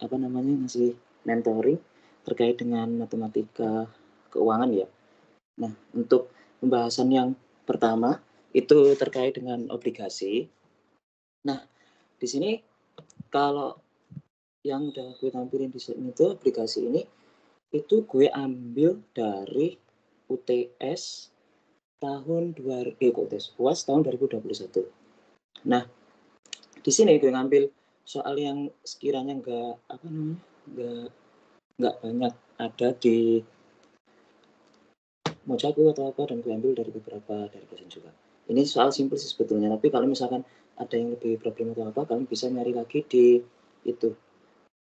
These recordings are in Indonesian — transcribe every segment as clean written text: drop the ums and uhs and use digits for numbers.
ngasih mentoring terkait dengan matematika keuangan ya. Nah, untuk pembahasan yang pertama itu terkait dengan obligasi. Nah, di sini kalau yang udah gue tampilin di sini itu obligasi ini itu gue ambil dari UTS tahun UAS tahun 2021. Nah, di sini gue ngambil soal yang sekiranya nggak banyak ada di mojaku atau apa, dan gue ambil dari beberapa dari dosen juga. Ini soal simpel sih sebetulnya, tapi kalau misalkan ada yang lebih problem atau apa, kalian bisa nyari lagi di itu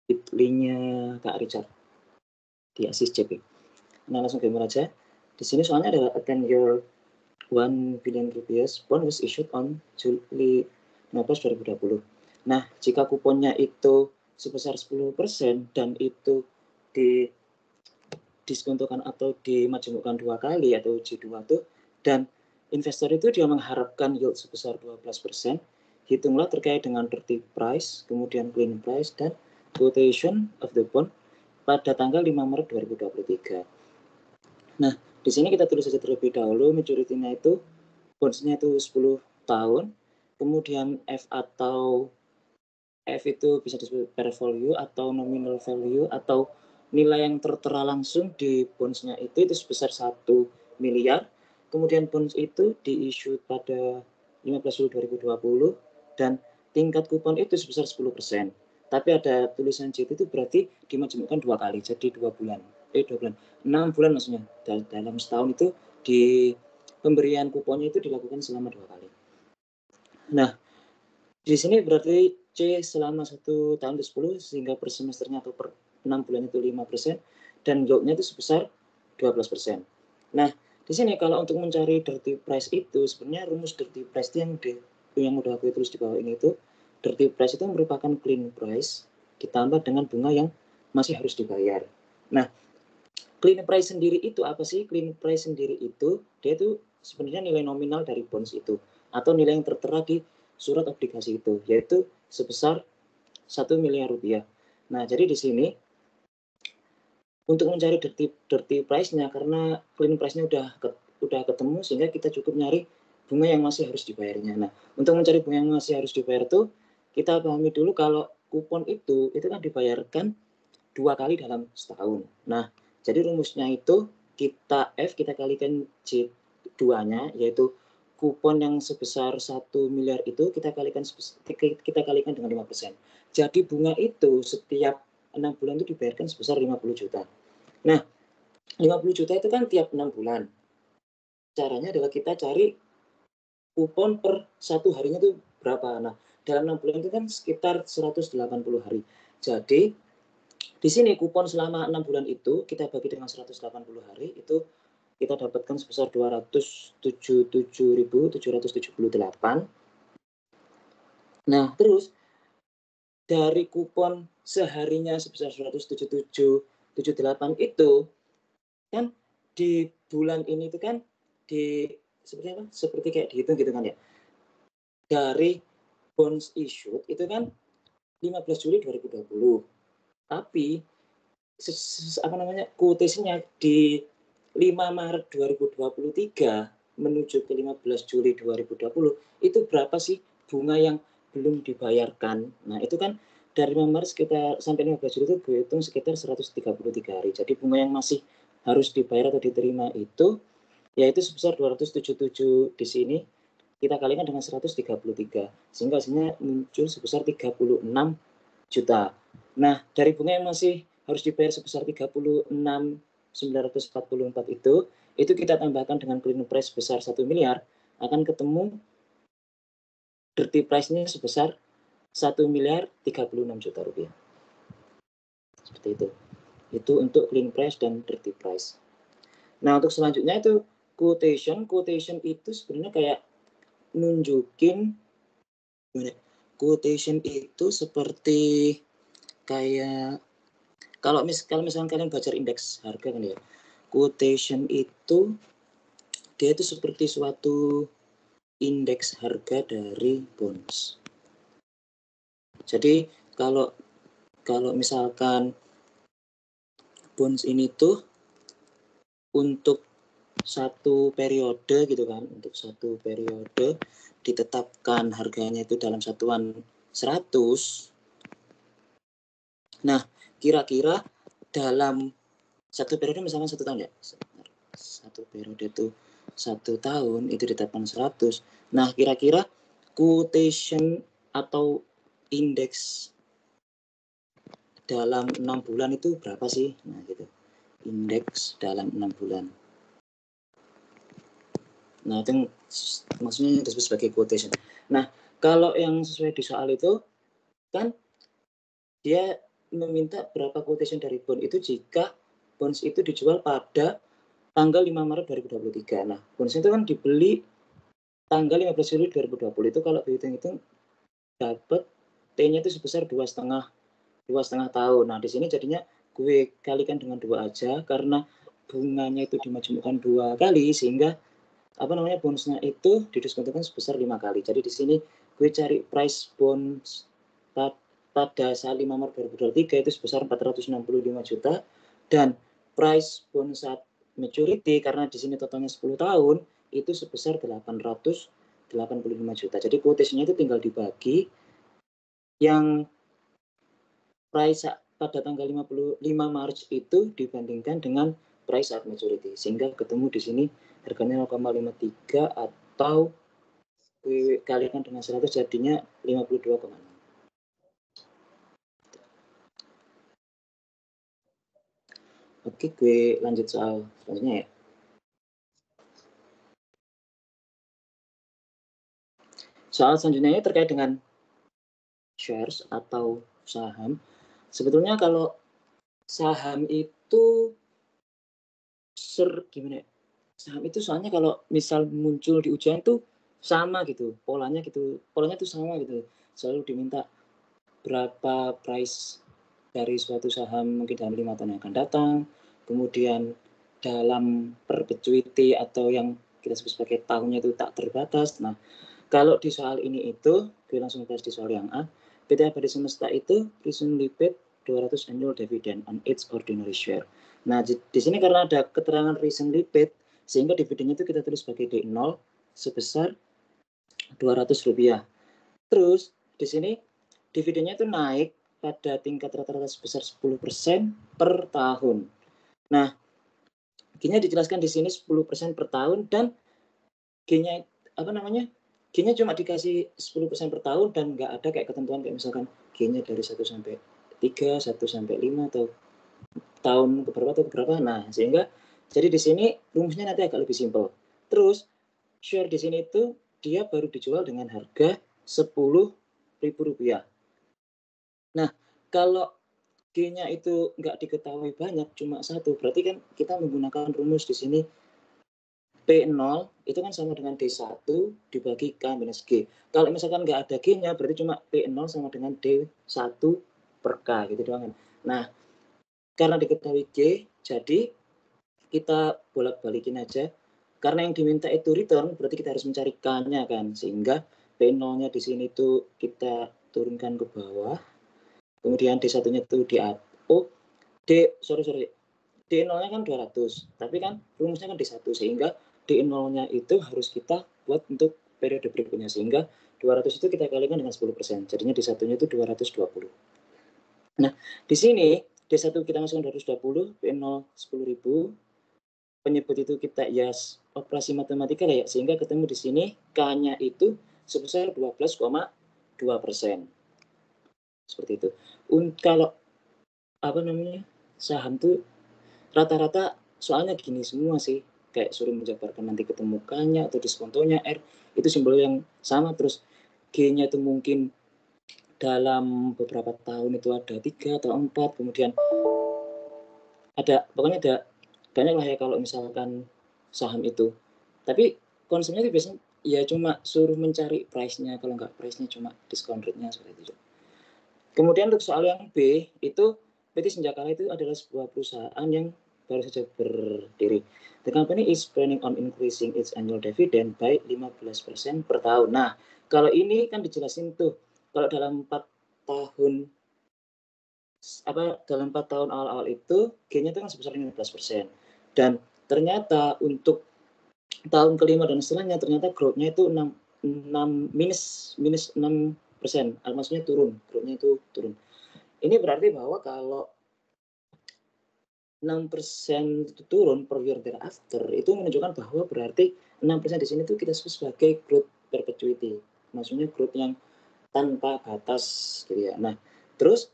bit.ly-nya Kak Richard di Asis CP. Nah, langsung gambar aja. Di sini soalnya adalah a 10-year 1 billion rupiah bond was issued on Juli 15, 2020. Nah, jika kuponnya itu sebesar 10% dan itu di diskontokan atau dimajemukkan 2 kali atau J2 tuh, dan investor itu dia mengharapkan yield sebesar 12%, hitunglah terkait dengan dirty price, kemudian clean price, dan quotation of the bond pada tanggal 5 Maret 2023. Nah, di sini kita tulis saja terlebih dahulu, maturity-nya itu, bonds-nya itu 10 tahun, kemudian F atau F itu bisa disebut per value atau nominal value atau nilai yang tertera langsung di bonds-nya itu sebesar 1 miliar. Kemudian bonds itu di-issue pada 15 Juli 2020 dan tingkat kupon itu sebesar 10%. Tapi ada tulisan J itu berarti dimajemukkan 2 kali, jadi 2 bulan. 6 bulan maksudnya. Dalam setahun itu di pemberian kuponnya itu dilakukan selama 2 kali. Nah, di sini berarti C selama 1 tahun itu 10 sehingga per semesternya atau per 6 bulan itu 5% dan yield-nya itu sebesar 12%. Nah, di sini kalau untuk mencari dirty price itu sebenarnya rumus dirty price itu yang udah aku tulis di bawah ini itu, dirty price itu merupakan clean price ditambah dengan bunga yang masih harus dibayar. Nah, clean price sendiri itu apa sih? Clean price sendiri itu dia itu sebenarnya nilai nominal dari bonds itu atau nilai yang tertera di surat obligasi itu, yaitu sebesar 1 miliar rupiah. Nah, jadi di sini untuk mencari dirty price-nya, karena clean price-nya udah ketemu, sehingga kita cukup nyari bunga yang masih harus dibayarnya. Nah, untuk mencari bunga yang masih harus dibayar itu, kita pahami dulu kalau kupon itu kan dibayarkan 2 kali dalam setahun. Nah, jadi rumusnya itu kita kalikan J2-nya, yaitu kupon yang sebesar 1 miliar itu kita kalikan dengan 5%. Jadi bunga itu setiap 6 bulan itu dibayarkan sebesar 50 juta. Nah, 50 juta itu kan tiap 6 bulan. Caranya adalah kita cari kupon per 1 harinya itu berapa. Nah, dalam 6 bulan itu kan sekitar 180 hari. Jadi, di sini kupon selama 6 bulan itu kita bagi dengan 180 hari itu kita dapatkan sebesar 277.778. Nah, terus dari kupon seharinya sebesar 177.778 itu kan di bulan ini itu kan seperti kayak dihitung gitu kan ya. Dari bonds issued itu kan 15 Juli 2020. Tapi quotation-nya di 5 Maret 2023 menuju ke 15 Juli 2020 itu berapa sih bunga yang belum dibayarkan. Nah, itu kan dari 5 Maret sampai 15 Juli itu gue hitung sekitar 133 hari. Jadi bunga yang masih harus dibayar atau diterima itu yaitu sebesar 277 di sini kita kalikan dengan 133 sehingga hasilnya muncul sebesar 36 juta. Nah, dari bunga yang masih harus dibayar sebesar 36.944 itu kita tambahkan dengan clean price sebesar 1 miliar, akan ketemu dirty price-nya sebesar 1 miliar 36 juta rupiah. Seperti itu. Itu untuk clean price dan dirty price. Nah, untuk selanjutnya itu quotation. Quotation itu sebenarnya kayak nunjukin quotation itu seperti kayak kalau misalnya kalian baca indeks harga kan ya, quotation itu dia itu seperti suatu indeks harga dari bonds. Jadi kalau kalau misalkan bonds ini tuh untuk satu periode gitu kan, untuk satu periode ditetapkan harganya itu dalam satuan 100. Nah, kira-kira dalam satu periode misalkan 1 tahun ya. Satu periode itu 1 tahun itu ditetapkan 100. Nah, kira-kira quotation atau indeks dalam 6 bulan itu berapa sih? Nah, gitu. Indeks dalam 6 bulan. Nah, itu maksudnya disebut sebagai quotation. Nah, kalau yang sesuai di soal itu, kan dia meminta berapa quotation dari bond itu jika bonds itu dijual pada tanggal 5 Maret 2023. Nah, bonds itu kan dibeli tanggal 15 Juli 2020. Itu kalau dihitung-hitung dapat T-nya itu sebesar 2,5 tahun. Nah, di sini jadinya gue kalikan dengan 2 aja karena bunganya itu dimajemukkan 2 kali sehingga bonusnya itu didiskontokan sebesar 5 kali. Jadi di sini gue cari price bonds pada saat 5 Maret 2023 itu sebesar 465 juta dan price bonds saat maturity karena di sini totalnya 10 tahun itu sebesar 885 juta. Jadi quotation-nya itu tinggal dibagi yang price pada tanggal 5 Maret itu dibandingkan dengan price at maturity sehingga ketemu di sini harganya 0,53 atau kalikan dengan 100 jadinya 52,6. Oke, gue lanjut soal selanjutnya ya. Soal selanjutnya ini terkait dengan shares atau saham. Sebetulnya kalau saham itu gimana ya? Saham itu soalnya kalau misal muncul di ujian tuh sama gitu, polanya tuh sama gitu. Selalu diminta berapa price dari suatu saham mungkin dalam 5 tahun yang akan datang, kemudian dalam perpetuity atau yang kita sebut sebagai tahunnya itu tak terbatas. Nah, kalau di soal ini itu, gue langsung bahas di soal yang A, PT Abadi Semesta itu recently paid 200 annual dividend on its ordinary share. Nah, di sini karena ada keterangan recently paid, sehingga dividennya itu kita tulis sebagai D0 sebesar Rp200. Terus di sini dividennya itu naik pada tingkat rata-rata sebesar 10% per tahun. Nah, G-nya dijelaskan di sini 10% per tahun dan G-nya G-nya cuma dikasih 10% per tahun dan nggak ada kayak ketentuan kayak misalkan G-nya dari 1 sampai 3, 1 sampai 5 atau tahun keberapa. Nah, sehingga jadi di sini rumusnya nanti agak lebih simpel. Terus share di sini itu dia baru dijual dengan harga Rp10.000. Nah, kalau G-nya itu nggak diketahui banyak, cuma 1, berarti kan kita menggunakan rumus di sini P0 itu kan sama dengan D1 dibagi K minus G. Kalau misalkan nggak ada G-nya, berarti cuma P0 sama dengan D1 per K gitu doang kan. Nah, karena diketahui G, jadi kita bolak-balikin aja. Karena yang diminta itu return, berarti kita harus mencari K-nya kan. Sehingga P0-nya di sini tuh kita turunkan ke bawah. Kemudian D1-nya tuh D0-nya kan 200, tapi kan rumusnya kan D1, sehingga D0-nya itu harus kita buat untuk periode berikutnya, sehingga 200 itu kita kalikan dengan 10%, jadinya D1-nya itu 220. Nah, di sini D1 kita masukkan 220, P0 10.000, penyebut itu kita operasi matematika ya, sehingga ketemu di sini K-nya itu sebesar 12,2%. Seperti itu. Kalau saham tuh rata-rata soalnya gini semua sih, kayak suruh menjabarkan nanti ketemu K-nya atau diskontonya R, itu simbol yang sama, terus G-nya itu mungkin dalam beberapa tahun itu ada 3 atau 4, kemudian pokoknya ada banyak lah ya kalau misalkan saham itu. Tapi konsepnya itu biasanya ya cuma suruh mencari price-nya, kalau nggak price-nya cuma diskon rate-nya seperti itu. Kemudian untuk soal yang B, itu PT Senjakala itu adalah sebuah perusahaan yang baru saja berdiri. The company is planning on increasing its annual dividend by 15% per tahun. Nah, kalau ini kan dijelasin tuh, kalau dalam 4 tahun dalam 4 tahun awal-awal itu gain-nya itu kan sebesar 15%. Dan ternyata untuk tahun kelima dan setelahnya ternyata growth-nya itu minus 6%. Maksudnya turun, growth-nya itu turun. Ini berarti bahwa kalau 6% itu turun per year thereafter, itu menunjukkan bahwa berarti 6% di sini tuh kita sebut sebagai growth perpetuity. Maksudnya growth yang tanpa batas gitu ya. Nah, terus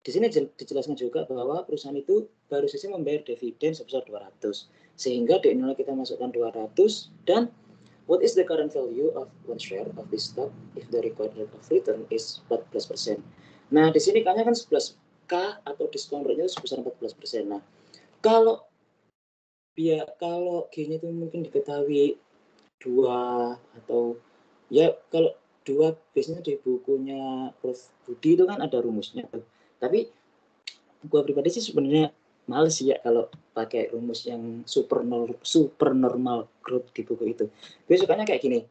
di sini dijelaskan juga bahwa perusahaan itu baru saja membayar dividen sebesar 200. Sehingga di nilai kita masukkan 200 dan what is the current value of one share of this stock if the required rate of return is 14%. Nah, di sini K-nya kan 11K atau diskon rate-nya sebesar 14%. Nah, kalau G-nya itu mungkin diketahui 2 atau ya kalau 2 biasanya di bukunya Prof. Budi itu kan ada rumusnya tuh. Tapi gua pribadi sih sebenarnya males ya kalau pakai rumus yang super normal growth di buku itu. Gue sukanya kayak gini.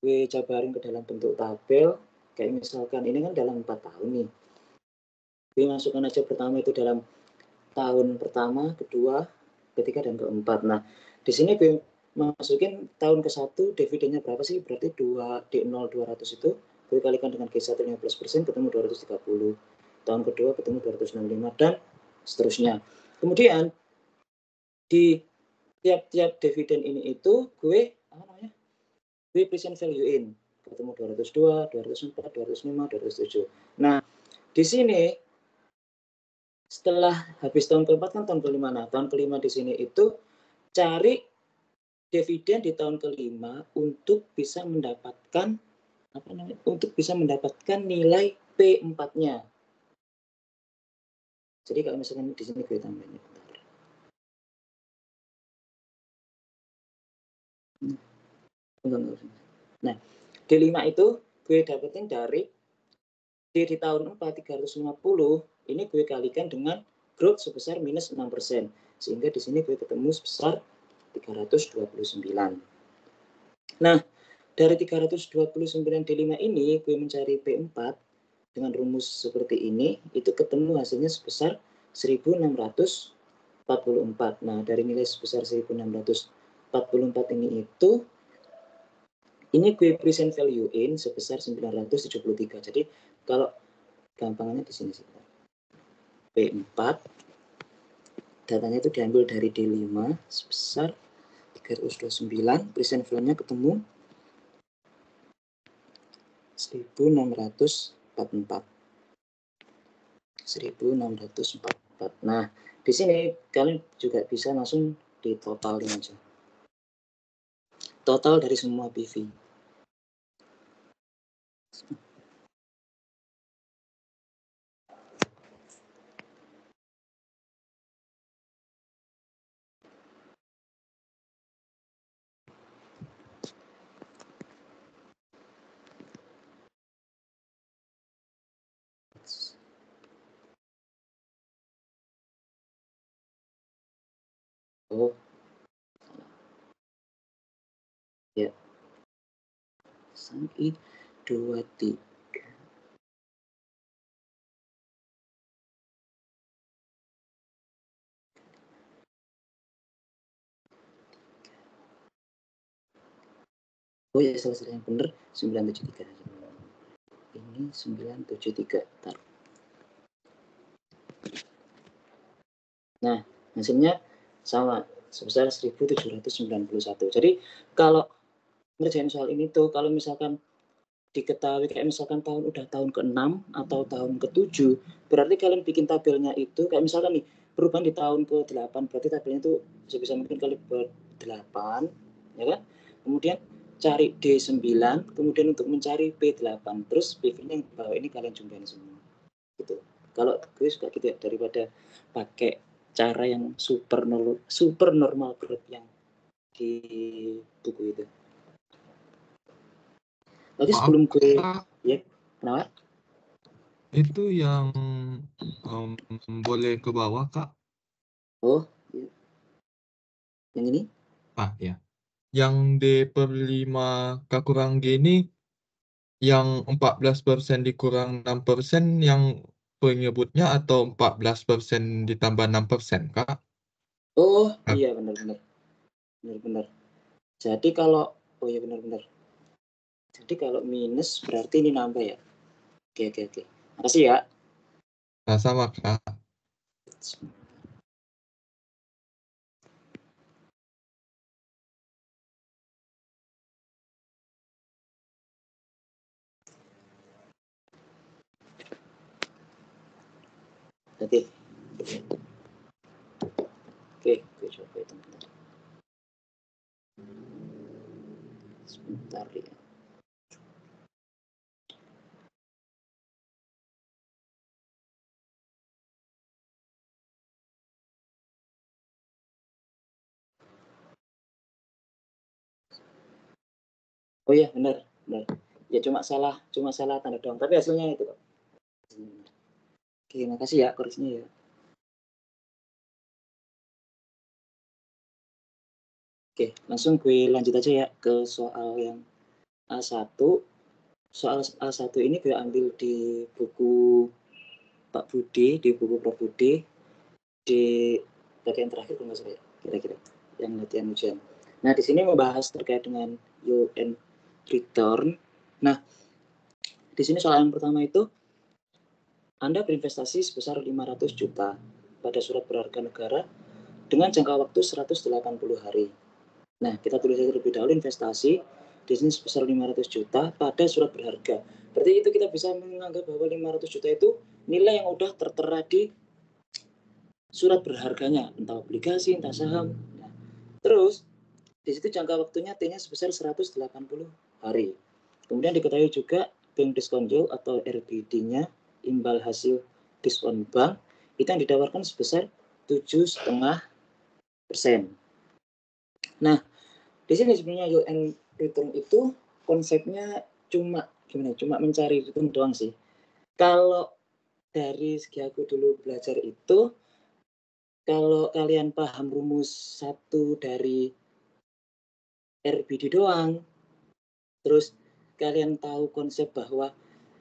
Gue jabarin ke dalam bentuk tabel. Kayak misalkan ini kan dalam 4 tahun nih. Gue masukkan aja pertama itu dalam tahun pertama, kedua, ketiga, dan keempat. Nah, di sini gue masukin tahun ke-1 dividennya berapa sih? Berarti 200 itu gue kalikan dengan G1 15% ketemu 230. Tahun kedua ketemu 265 dan seterusnya. Kemudian di tiap-tiap dividen ini itu gue present value in ketemu 202, 204, 205, 207. Nah, di sini setelah habis tahun keempat kan tahun kelima. Nah, tahun kelima di sini itu cari dividen di tahun kelima untuk bisa mendapatkan nilai P4-nya. Jadi kalau misalkan di sini gue tambahin bentar. Nah, D5 itu gue dapetin dari D di tahun 4 350 ini gue kalikan dengan growth sebesar minus 6%. Sehingga di sini gue ketemu sebesar 329. Nah, dari 329 D5 ini gue mencari P4 dengan rumus seperti ini, itu ketemu hasilnya sebesar 1644. Nah, dari nilai sebesar 1644 ini itu ini gue present value in sebesar 973. Jadi kalau gampangnya di sini sih. P4 datanya itu diambil dari D5 sebesar 329, present value-nya ketemu 1644. Nah, di sini kalian juga bisa langsung ditotalin aja. Total dari semua PV. Oh, ya. 23. Oh ya, salah yang benar 973. Ini 973. Taruh. Nah, hasilnya sama sebesar 1791. Jadi kalau ngerjain soal ini tuh kalau misalkan diketahui kayak misalkan udah tahun ke-6 atau tahun ke-7, berarti kalian bikin tabelnya itu kayak misalkan nih perubahan di tahun ke-8, berarti tabelnya itu sebisa mungkin kali ber-8, ya kan? Kemudian cari D9, kemudian untuk mencari P8, terus PV-nya yang bawah ini kalian jumlahin semua. Gitu. Kalau gue suka gitu ya, daripada pakai cara yang super normal growth yang di buku itu. Oke, sebelum gue ya, kenapa? Itu yang boleh ke bawah, Kak. Oh, iya. Yang ini? Ya. Yang D/5 K kurang G ini yang 14% dikurang 6% yang penyebutnya atau 14% ditambah 6%, Kak? Oh, Kak, iya benar-benar. Benar-benar. Jadi kalau oh iya benar-benar. Jadi kalau minus berarti ini nambah ya. Oke. Makasih ya. sama, Kak. Oke. Oke, gue coba itu bentar. Sebentar ya. Oh iya, benar. Ya cuma salah tanda doang. Tapi hasilnya itu kok. Oke, makasih ya koreksinya ya. Oke, langsung gue lanjut aja ya ke soal yang A1. Soal A1 ini gue ambil di buku Pak Budi, di buku Prof Budi, di bagian terakhir kalau nggak salah ya, kira-kira yang latihan ujian. Nah, di sini membahas terkait dengan yield and return. Nah, di sini soal yang pertama itu, Anda berinvestasi sebesar 500 juta pada surat berharga negara dengan jangka waktu 180 hari. Nah, kita tulis terlebih dahulu investasi di sini sebesar 500 juta pada surat berharga. Berarti itu kita bisa menganggap bahwa 500 juta itu nilai yang udah tertera di surat berharganya, entah obligasi, entah saham. Nah, terus di situ jangka waktunya T-nya sebesar 180 hari. Kemudian diketahui juga bank diskon yield atau RBD-nya, imbal hasil diskon bank, itu yang ditawarkan sebesar 7,5%. Nah, di sini sebenarnya yield and return itu konsepnya cuma mencari return doang sih. Kalau dari segi aku dulu belajar itu, kalau kalian paham rumus satu dari RBD doang, terus kalian tahu konsep bahwa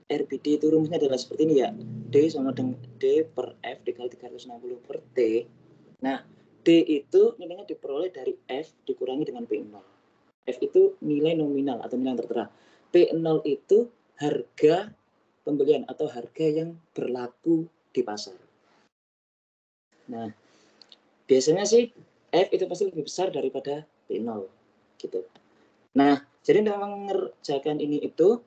RBD itu rumusnya adalah seperti ini ya, D sama dengan D per F dikali 360 per T. Nah, D itu nilainya diperoleh dari F dikurangi dengan P0. F itu nilai nominal atau nilai yang tertera. P0 itu harga pembelian atau harga yang berlaku di pasar. Nah, biasanya sih F itu pasti lebih besar daripada P0 gitu. Nah, jadi untuk mengerjakan ini itu,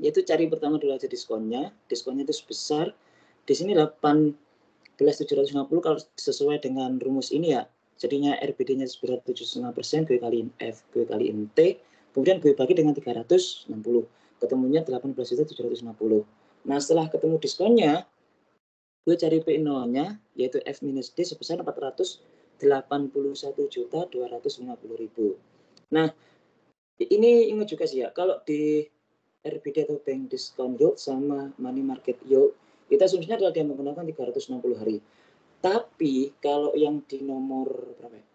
yaitu cari pertama dulu aja diskonnya. Diskonnya itu sebesar, di sini 18.750 kalau sesuai dengan rumus ini ya. Jadinya RBD-nya sebesar 7,5%, gue kaliin F, gue kaliin T, kemudian gue bagi dengan 360. Ketemunya 18.750. Nah, setelah ketemu diskonnya, gue cari P0-nya, yaitu F minus D sebesar 481.250.000. Nah, ini ingat juga sih ya, kalau di RBD atau bank discount yield sama money market yield, kita asumsinya adalah dia menggunakan 360 hari. Tapi kalau yang di nomor berapa ya?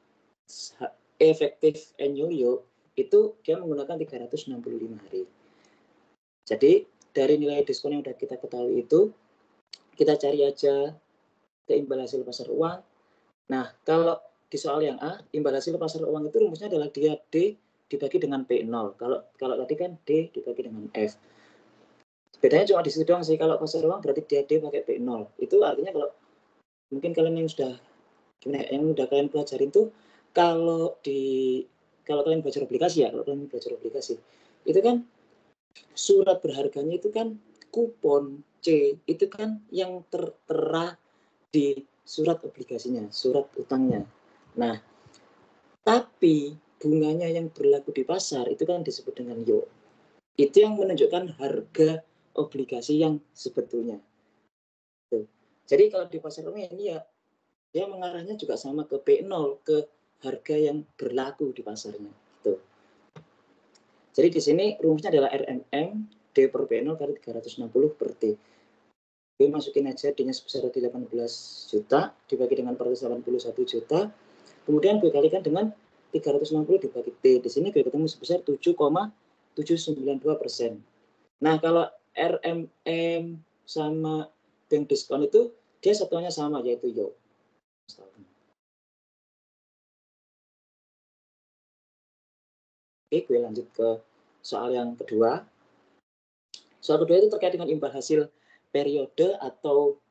Effective annual yield itu dia menggunakan 365 hari. Jadi dari nilai diskon yang sudah kita ketahui itu, kita cari aja imbal hasil pasar uang. Nah, kalau di soal yang A, imbal hasil pasar uang itu rumusnya adalah dia D dibagi dengan P0. Kalau tadi kan D dibagi dengan F. Bedanya cuma di situ doang sih. Kalau pasar uang berarti dia D pakai P0. Itu artinya kalau mungkin kalian yang sudah yang udah kalian pelajarin tuh, kalau kalian belajar obligasi ya, itu kan surat berharganya itu kan kupon C itu kan yang tertera di surat obligasinya, surat utangnya. Nah, tapi bunganya yang berlaku di pasar itu kan disebut dengan yield. Itu yang menunjukkan harga obligasi yang sebetulnya. Tuh. Jadi kalau di pasar uang ini ya dia mengarahnya juga sama ke P0, ke harga yang berlaku di pasarnya. Tuh. Jadi di sini rumusnya adalah RMM D per P0 kali 360 per T. Gue masukin aja D-nya sebesar 18 juta dibagi dengan 481 juta. Kemudian gue kalikan dengan 360 dibagi T. Di sini gue ketemu sebesar 7,792%. Nah, kalau RMM sama P bank diskon itu dia satuannya sama, yaitu yield. Oke, gue lanjut ke soal yang kedua. Soal kedua itu terkait dengan imbal hasil periode atau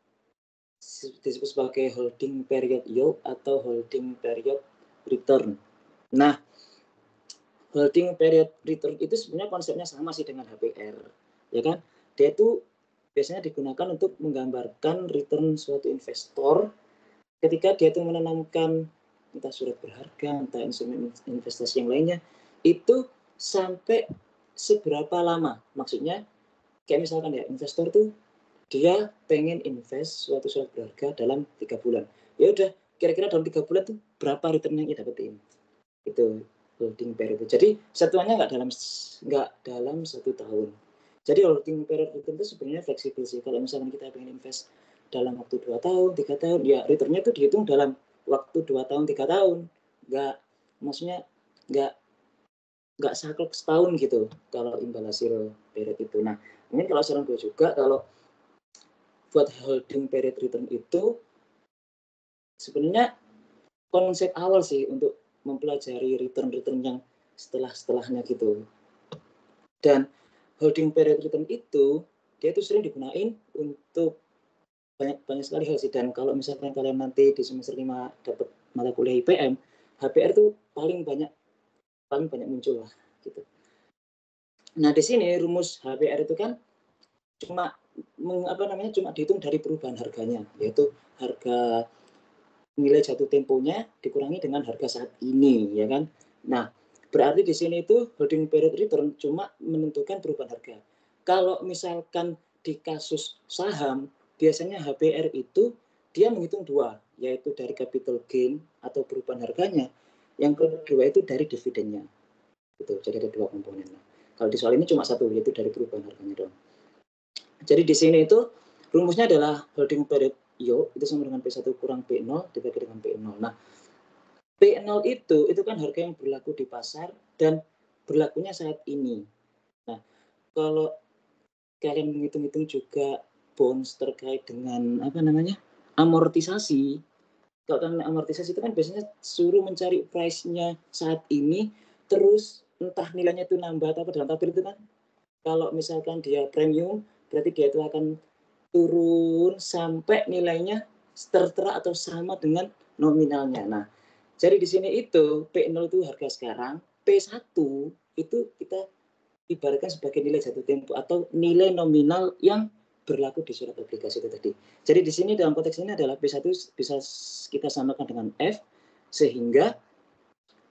disebut sebagai holding period yield atau holding period return. Nah, holding period return itu sebenarnya konsepnya sama sih dengan HPR, ya kan? Dia itu biasanya digunakan untuk menggambarkan return suatu investor ketika dia itu menanamkan entah surat berharga, entah instrumen investasi yang lainnya, itu sampai seberapa lama. Maksudnya kayak misalkan ya, investor tuh dia pengen invest suatu surat berharga dalam 3 bulan. Ya udah, kira-kira dalam 3 bulan tuh berapa return yang dia dapetin. Itu holding period. Jadi satuannya nggak dalam 1 tahun. Jadi holding period itu sebenarnya fleksibel sih. Kalau misalkan kita pengen invest dalam waktu 2 tahun, 3 tahun, ya returnnya itu dihitung dalam waktu 2 tahun, 3 tahun. Maksudnya nggak saklek setahun gitu kalau imbal hasil period itu. Nah, mungkin kalau saran gue juga, kalau buat holding period return itu sebenarnya konsep awal sih untuk mempelajari return yang setelahnya gitu. Dan holding period return itu dia tuh sering digunain untuk banyak sekali hal sih. Dan kalau misalkan kalian nanti di semester 5 dapat mata kuliah IPM, HPR tuh paling banyak muncul lah gitu. Nah, di sini rumus HPR itu kan cuma dihitung dari perubahan harganya, yaitu harga nilai jatuh temponya dikurangi dengan harga saat ini, ya kan? Nah, berarti di sini itu holding period return cuma menentukan perubahan harga. Kalau misalkan di kasus saham, biasanya HPR itu dia menghitung 2, yaitu dari capital gain atau perubahan harganya. Yang kedua itu dari dividennya. Gitu. Jadi ada 2 komponen. Kalau di soal ini cuma 1, yaitu dari perubahan harganya doang. Jadi di sini itu rumusnya adalah holding period yield itu sama dengan P1 kurang P0 dibagi dengan P0. Nah, P0 itu kan harga yang berlaku di pasar dan berlakunya saat ini. Nah, kalau kalian menghitung-hitung juga bonds terkait dengan amortisasi. Kalau kalian amortisasi itu kan biasanya suruh mencari price-nya saat ini, terus entah nilainya itu nambah atau apa dalam tabel itu kan. Kalau misalkan dia premium, berarti dia itu akan turun sampai nilainya tertera atau sama dengan nominalnya. Nah, jadi di sini itu P0 itu harga sekarang, P1 itu kita ibaratkan sebagai nilai jatuh tempo atau nilai nominal yang berlaku di surat obligasi itu tadi. Jadi di sini dalam konteks ini adalah P1 bisa kita samakan dengan F, sehingga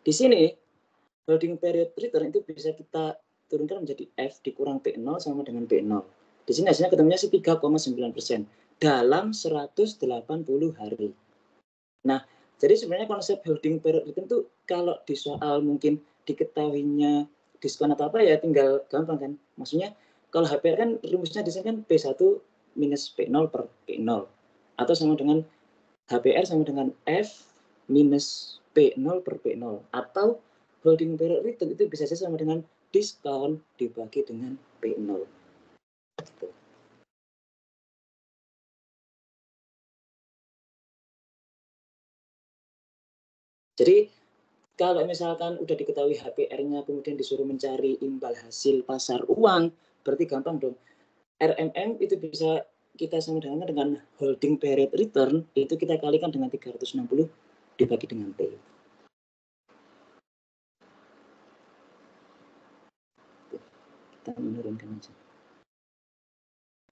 di sini holding period return itu bisa kita turunkan menjadi F dikurang P0 sama dengan P0. Di sini hasilnya ketemunya sih 3,9% dalam 180 hari. Nah, jadi sebenarnya konsep holding period return itu kalau di soal mungkin diketahuinya diskon atau apa ya tinggal gampang kan. Maksudnya kalau HPR kan rumusnya di sini kan P1 minus P0 per P0. Atau sama dengan HPR sama dengan F minus P0 per P0. Atau holding period return itu bisa sama dengan diskon dibagi dengan P0. Gitu. Jadi kalau misalkan udah diketahui HPR-nya kemudian disuruh mencari imbal hasil pasar uang, berarti gampang dong. RMM itu bisa kita sama dengan holding period return, itu kita kalikan dengan 360 dibagi dengan T. Kita menurunkan aja.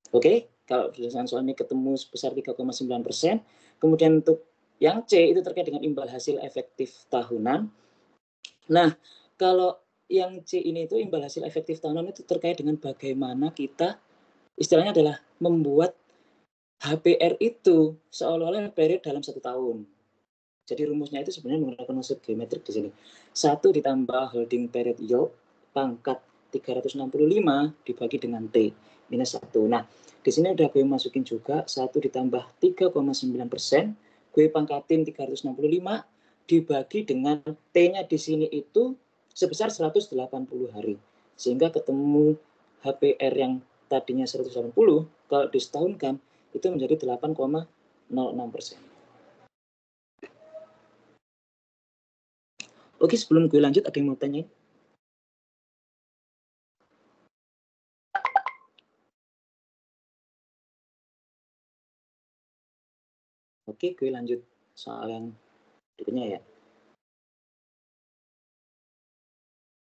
Oke, kalau berdasarkan soal ini ketemu sebesar 3,9%. Kemudian untuk yang C itu terkait dengan imbal hasil efektif tahunan. Nah, kalau yang C ini itu imbal hasil efektif tahunan itu terkait dengan bagaimana kita istilahnya adalah membuat HPR itu seolah-olah period dalam 1 tahun. Jadi rumusnya itu sebenarnya menggunakan konsep geometrik di sini. 1 ditambah holding period yield pangkat 365 dibagi dengan T minus 1. Nah, di sini udah gue masukin juga 1 ditambah 3,9%, gue pangkatin 365 dibagi dengan T-nya di sini itu sebesar 180 hari. Sehingga ketemu HPR yang tadinya 180, kalau disetahunkan itu menjadi 8,06%. Oke, sebelum gue lanjut, ada yang mau tanya? Oke, gue lanjut soal yang berikutnya ya.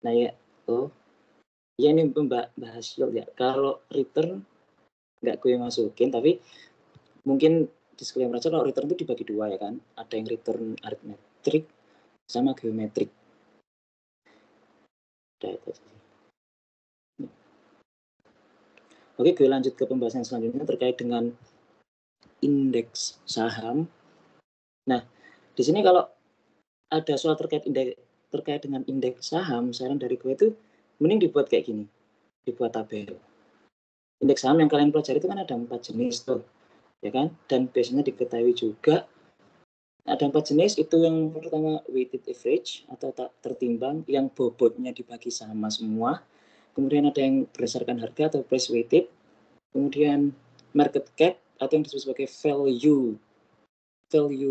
Nah ya, ya ini bahas yield ya. Kalau return nggak gue masukin, tapi mungkin disclaimer aja kalau return itu dibagi dua ya kan. Ada yang return arithmetic sama geometrik. Oke, gue lanjut ke pembahasan selanjutnya terkait dengan indeks saham. Nah, di sini kalau ada soal terkait dengan indeks saham, saran dari gue itu mending dibuat kayak gini, dibuat tabel. Indeks saham yang kalian pelajari itu kan ada 4 jenis tuh, ya kan? Dan biasanya diketahui juga ada 4 jenis. Itu yang pertama weighted average atau tak tertimbang, yang bobotnya dibagi sama semua. Kemudian ada yang berdasarkan harga atau price weighted. Kemudian market cap atau yang disebut sebagai value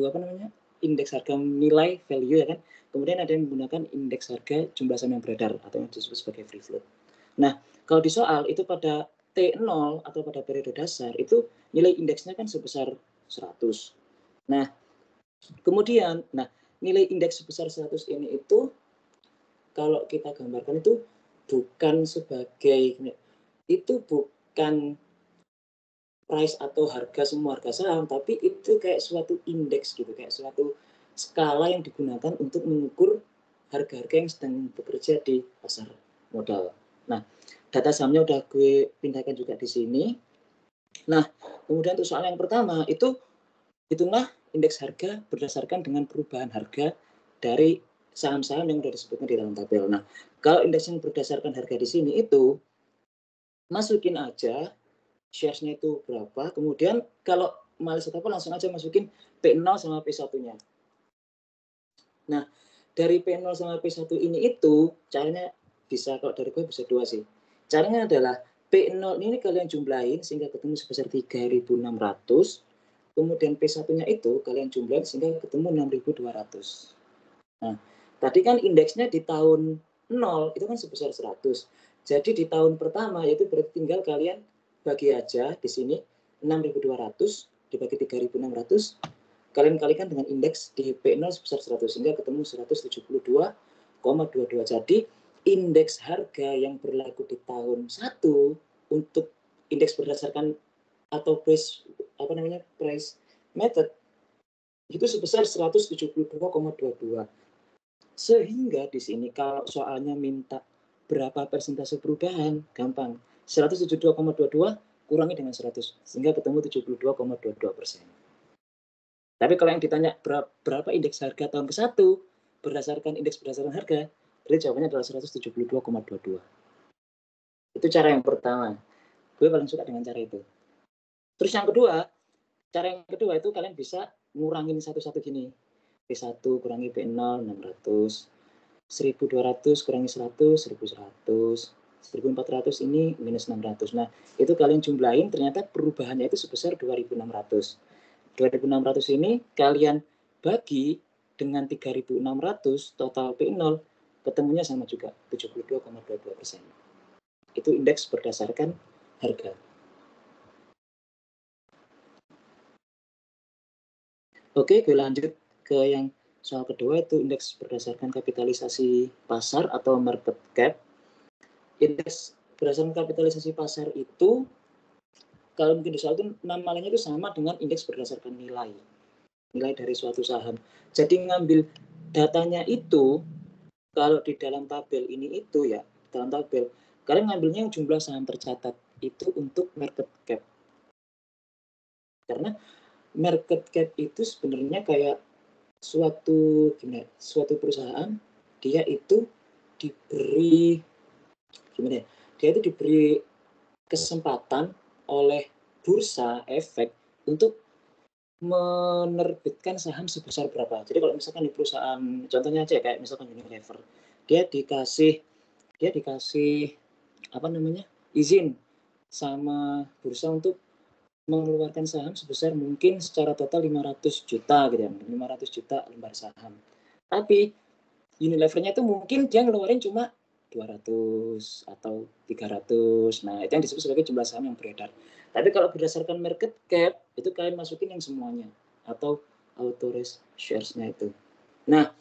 apa namanya, indeks harga nilai value ya kan. Kemudian ada yang menggunakan indeks harga jumlah saham yang beredar atau yang disebut sebagai free float. Nah, kalau di soal itu pada T0 atau pada periode dasar itu nilai indeksnya kan sebesar 100. Nah, kemudian nilai indeks sebesar 100 ini itu kalau kita gambarkan itu bukan sebagai, itu bukan price atau harga semua harga saham, tapi itu kayak suatu indeks gitu, kayak suatu skala yang digunakan untuk mengukur harga-harga yang sedang bekerja di pasar modal. Nah, data sahamnya udah gue pindahkan juga di sini. Nah, kemudian untuk soal yang pertama itu hitunglah indeks harga berdasarkan dengan perubahan harga dari saham-saham yang sudah disebutkan di dalam tabel. Nah, kalau indeks yang berdasarkan harga di sini itu masukin aja shares-nya itu berapa, kemudian kalau males apa langsung aja masukin P0 sama P1-nya. Nah, dari P0 sama P1 ini itu caranya bisa, kalau dari gue bisa dua sih. Caranya adalah P0 ini kalian jumlahin sehingga ketemu sebesar 3.600, kemudian P1-nya itu kalian jumlahin sehingga ketemu 6.200. Nah, tadi kan indeksnya di tahun 0 itu kan sebesar 100. Jadi di tahun pertama yaitu berarti tinggal kalian bagi aja di sini 6.200 dibagi 3.600, kalian kalikan dengan indeks di P0 sebesar 100 sehingga ketemu 172,22. Jadi indeks harga yang berlaku di tahun 1 untuk indeks berdasarkan atau price method itu sebesar 172,22. Sehingga di sini kalau soalnya minta berapa persentase perubahan, gampang. 172,22 kurangi dengan 100, sehingga ketemu 72,22%. Tapi kalau yang ditanya berapa indeks harga tahun ke-1 berdasarkan indeks berdasarkan harga, berarti jawabannya adalah 172,22. Itu cara yang pertama. Gue paling suka dengan cara itu. Terus yang kedua, cara yang kedua itu kalian bisa ngurangin satu-satu gini. P1 kurangi P0, 600. 1.200 kurangi 100, 1.100, 1.400 ini minus 600. Nah, itu kalian jumlahin, ternyata perubahannya itu sebesar 2.600. 2.600 ini kalian bagi dengan 3.600, total P0, ketemunya sama juga, 72,22%. Itu indeks berdasarkan harga. Oke, gue lanjut ke yang soal kedua, itu indeks berdasarkan kapitalisasi pasar atau market cap. Indeks berdasarkan kapitalisasi pasar itu kalau mungkin di soal itu namanya itu sama dengan indeks berdasarkan nilai dari suatu saham. Jadi ngambil datanya itu kalau di dalam tabel ini itu ya, dalam tabel kalian ngambilnya yang jumlah saham tercatat itu untuk market cap. Karena market cap itu sebenarnya kayak suatu perusahaan, dia itu diberi dia itu diberi kesempatan oleh bursa efek untuk menerbitkan saham sebesar berapa. Jadi kalau misalkan di perusahaan, contohnya aja kayak misalkan Unilever, dia dikasih izin sama bursa untuk mengeluarkan saham sebesar mungkin secara total 500 juta gitu ya, 500 juta lembar saham. Tapi Unilevernya itu mungkin dia ngeluarin cuma 200 atau 300. Nah, itu yang disebut sebagai jumlah saham yang beredar. Tapi kalau berdasarkan market cap, itu kalian masukin yang semuanya atau authorized shares-nya itu. Nah,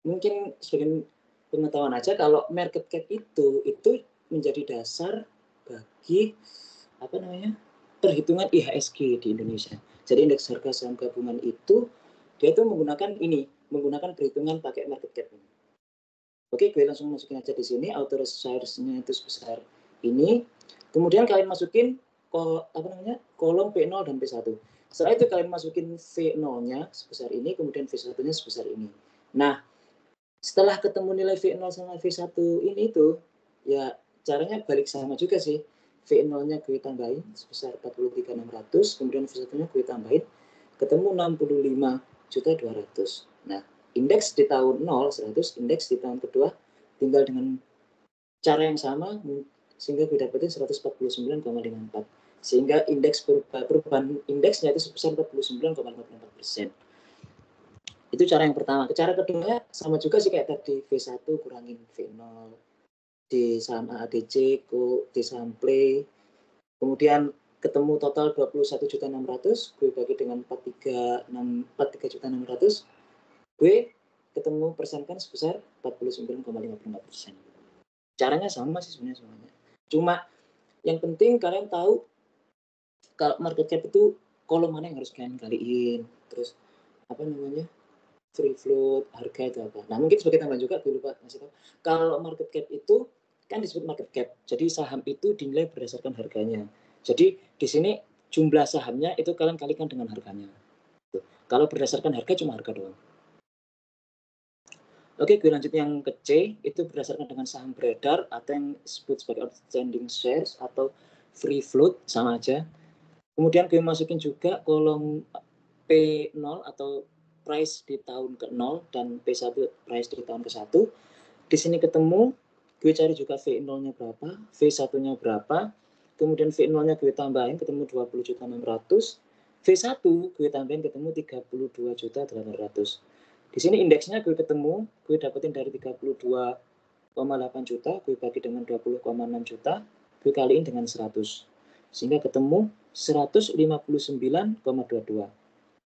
mungkin sebagai pengetahuan aja kalau market cap itu menjadi dasar bagi apa namanya? Perhitungan IHSG di Indonesia. Jadi indeks harga saham gabungan itu dia itu menggunakan perhitungan pakai market cap. Oke, gue langsung masukin aja di sini authorized shares-nya itu sebesar ini. Kemudian kalian masukin kolom P0 dan P1. Setelah itu kalian masukin V0-nya sebesar ini, kemudian V1-nya sebesar ini. Nah, setelah ketemu nilai V0 sama V1 ini itu, ya caranya balik sama juga sih. V0-nya gue tambahin sebesar 43.600, kemudian V1-nya gue tambahin ketemu 65.200. Nah, indeks di tahun 0, 100, indeks di tahun kedua tinggal dengan cara yang sama sehingga gue dapetin 149,54. Sehingga indeks perubahan indeksnya itu sebesar 49,54%. Itu cara yang pertama. Cara kedua sama juga sih kayak tadi, V1 kurangin V0 di saham AADC, di saham Play. Kemudian ketemu total 21.600, gue bagi dengan 43.600, gue ketemu persenkan sebesar 49,54%. Caranya sama sih sebenarnya semuanya. Cuma yang penting kalian tahu kalau market cap itu kolom mana yang harus kalian kaliin, terus apa namanya, free float, harga itu apa. Nah, mungkin sebagai tambahan juga gue lupa ngasih tahu. Kalau market cap itu kan disebut market cap. Jadi saham itu dinilai berdasarkan harganya. Jadi di sini jumlah sahamnya itu kalian kalikan dengan harganya. Kalau berdasarkan harga cuma harga doang. Oke, gue lanjut yang ke C, itu berdasarkan dengan saham beredar atau yang disebut sebagai outstanding shares atau free float, sama aja. Kemudian gue masukin juga kolom P0 atau price di tahun ke-0 dan P1 price di tahun ke-1. Di sini ketemu, gue cari juga V0-nya berapa, V1-nya berapa, kemudian V0-nya gue tambahin ketemu 20.600, V1 gue tambahin ketemu 32.800. Di sini indeksnya gue ketemu, gue dapetin dari 32,8 juta, gue bagi dengan 20,6 juta, gue kaliin dengan 100. Sehingga ketemu 159,22.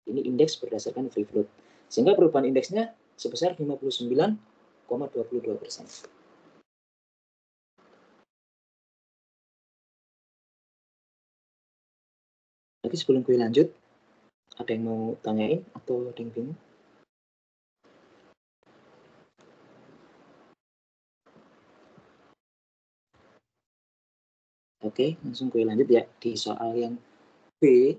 Ini indeks berdasarkan free float. Sehingga perubahan indeksnya sebesar 59,22%. Lagi sebelum gue lanjut, ada yang mau tanyain atau ada yang bingung? Oke, langsung gue lanjut ya di soal yang B.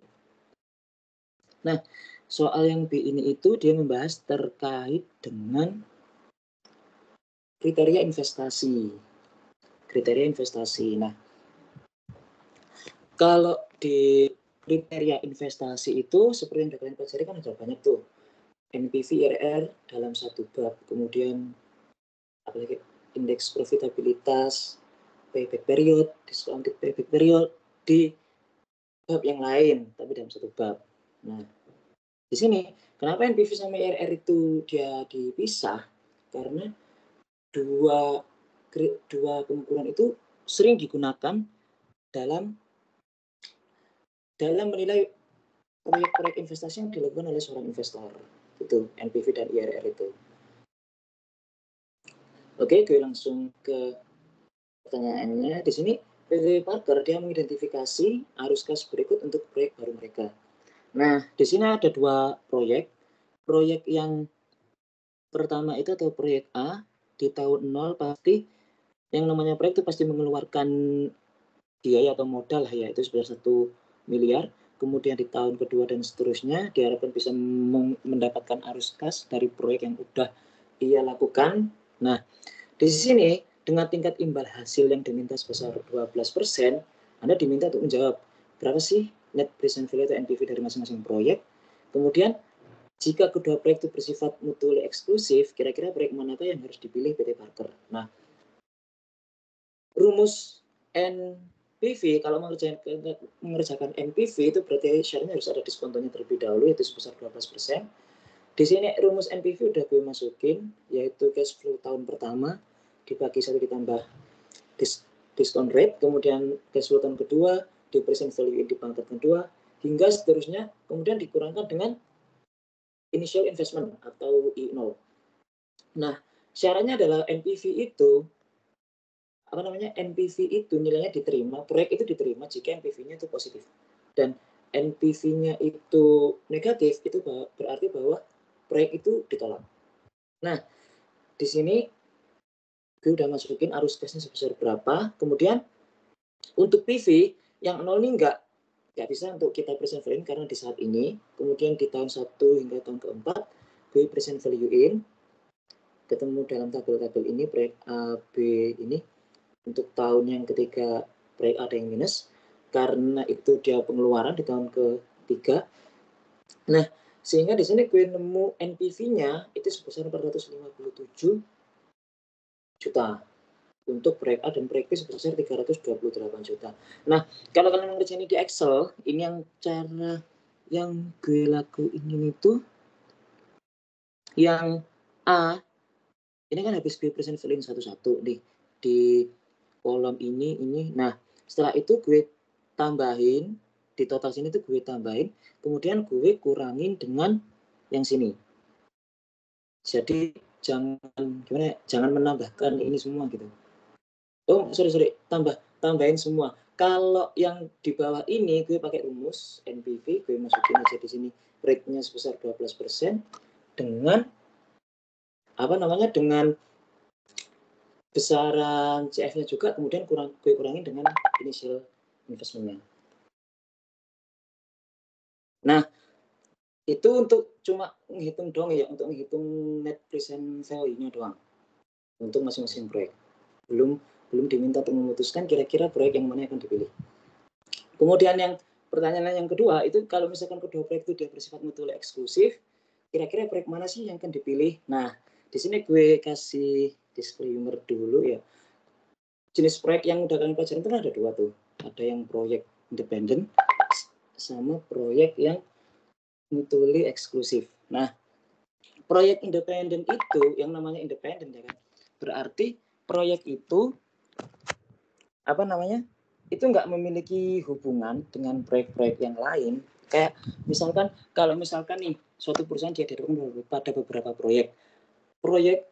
Nah, soal yang B ini itu dia membahas terkait dengan kriteria investasi. Kriteria investasi. Nah, kalau di kriteria investasi itu seperti yang kalian pelajari kan ada banyak tuh. NPV IRR dalam satu bab, kemudian apalagi indeks profitabilitas, payback period, discounted payback period di bab yang lain, tapi dalam satu bab. Nah, di sini kenapa NPV sama IRR itu dia dipisah? Karena dua pengukuran itu sering digunakan dalam menilai proyek-proyek investasi yang dilakukan oleh seorang investor. Itu NPV dan IRR itu. Oke, gue langsung ke pertanyaannya. Di sini PT Parker dia mengidentifikasi arus kas berikut untuk proyek baru mereka. Nah, di sini ada dua proyek. Proyek yang pertama itu atau proyek A di tahun 0 pasti yang namanya proyek itu pasti mengeluarkan biaya atau modal lah ya, itu sebesar 1 miliar. Kemudian di tahun kedua dan seterusnya diharapkan bisa mendapatkan arus kas dari proyek yang udah ia lakukan. Nah, di sini dengan tingkat imbal hasil yang diminta sebesar 12%, Anda diminta untuk menjawab berapa sih net present value atau NPV dari masing-masing proyek. Kemudian jika kedua proyek itu bersifat mutually eksklusif, kira-kira proyek manakah yang harus dipilih PT Parker? Nah, rumus N PV, kalau mengerjakan NPV itu berarti syaratnya harus ada diskontonya terlebih dahulu, yaitu sebesar 12%. Di sini rumus NPV udah gue masukin, yaitu cash flow tahun pertama dibagi 1 ditambah discount rate, kemudian cash flow tahun kedua di present value di pangkat kedua, hingga seterusnya, kemudian dikurangkan dengan initial investment atau I0. Nah, syaratnya adalah NPV itu nilainya diterima, proyek itu diterima jika NPV-nya itu positif. Dan NPV-nya itu negatif, itu berarti bahwa proyek itu ditolak. Nah, di sini gue udah masukin arus cashnya sebesar berapa, kemudian untuk PV yang 0 ini nggak bisa untuk kita present value karena di saat ini, kemudian di tahun 1 hingga tahun keempat, gue present value in, ketemu dalam tabel-tabel ini, proyek A, B ini, untuk tahun yang ketiga proyek ada yang minus, karena itu dia pengeluaran di tahun ketiga. Nah, sehingga di sini gue nemu NPV-nya itu sebesar 457 juta untuk proyek A dan proyek B sebesar 328 juta. Nah, kalau kalian mengerjakan ini di Excel, ini yang cara yang gue lakuin ini tuh yang A, ini kan habis gue present value satu-satu nih di kolom ini. Nah, setelah itu gue tambahin di total sini tuh gue tambahin, kemudian gue kurangin dengan yang sini. Jadi jangan menambahkan ini semua gitu. Oh, sorry, tambahin semua. Kalau yang di bawah ini gue pakai rumus NPV, gue masukin aja di sini rate-nya sebesar 12% dengan dengan besaran CF-nya juga, kemudian gue kurangin dengan initial investment-nya. Nah, itu untuk cuma menghitung doang ya, untuk menghitung net present value-nya doang untuk masing-masing proyek. Belum diminta untuk memutuskan kira-kira proyek yang mana yang akan dipilih. Kemudian yang pertanyaan yang kedua itu, kalau misalkan kedua proyek itu dia bersifat mutually eksklusif, kira-kira proyek mana sih yang akan dipilih? Nah, di sini gue kasih disclaimer dulu ya. Jenis proyek yang udah kalian pelajarin itu ada dua tuh. Ada yang proyek independen sama proyek yang mutually eksklusif. Nah, proyek independen itu yang namanya independen ya kan. Berarti proyek itu itu nggak memiliki hubungan dengan proyek-proyek yang lain. Kayak misalkan nih suatu perusahaan dihadapkan pada beberapa proyek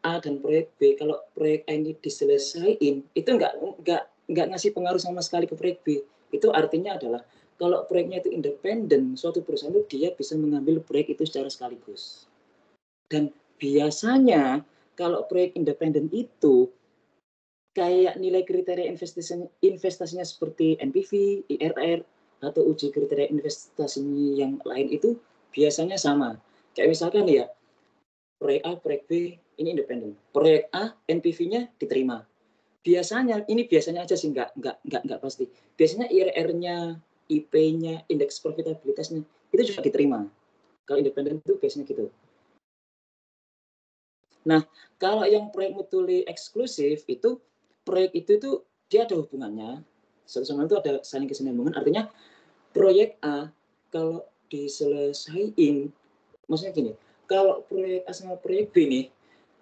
A dan proyek B, kalau proyek A ini diselesaikan itu nggak ngasih pengaruh sama sekali ke proyek B. Itu artinya adalah kalau proyeknya itu independen, suatu perusahaan itu dia bisa mengambil proyek itu secara sekaligus. Dan biasanya kalau proyek independen itu kayak nilai kriteria investasinya seperti NPV, IRR, atau uji kriteria investasinya yang lain itu biasanya sama. Kayak misalkan ya, proyek A, proyek B, ini independen. Proyek A, NPV-nya diterima. Biasanya aja sih, nggak pasti. Biasanya IRR-nya, IP-nya, indeks profitabilitasnya, itu juga diterima. Kalau independen itu biasanya gitu. Nah, kalau yang proyek mutually eksklusif itu, proyek itu tuh dia ada hubungannya, satu sama lain itu ada saling kesinambungan. Artinya proyek A kalau diselesaikan, maksudnya gini, kalau proyek A sama proyek B nih,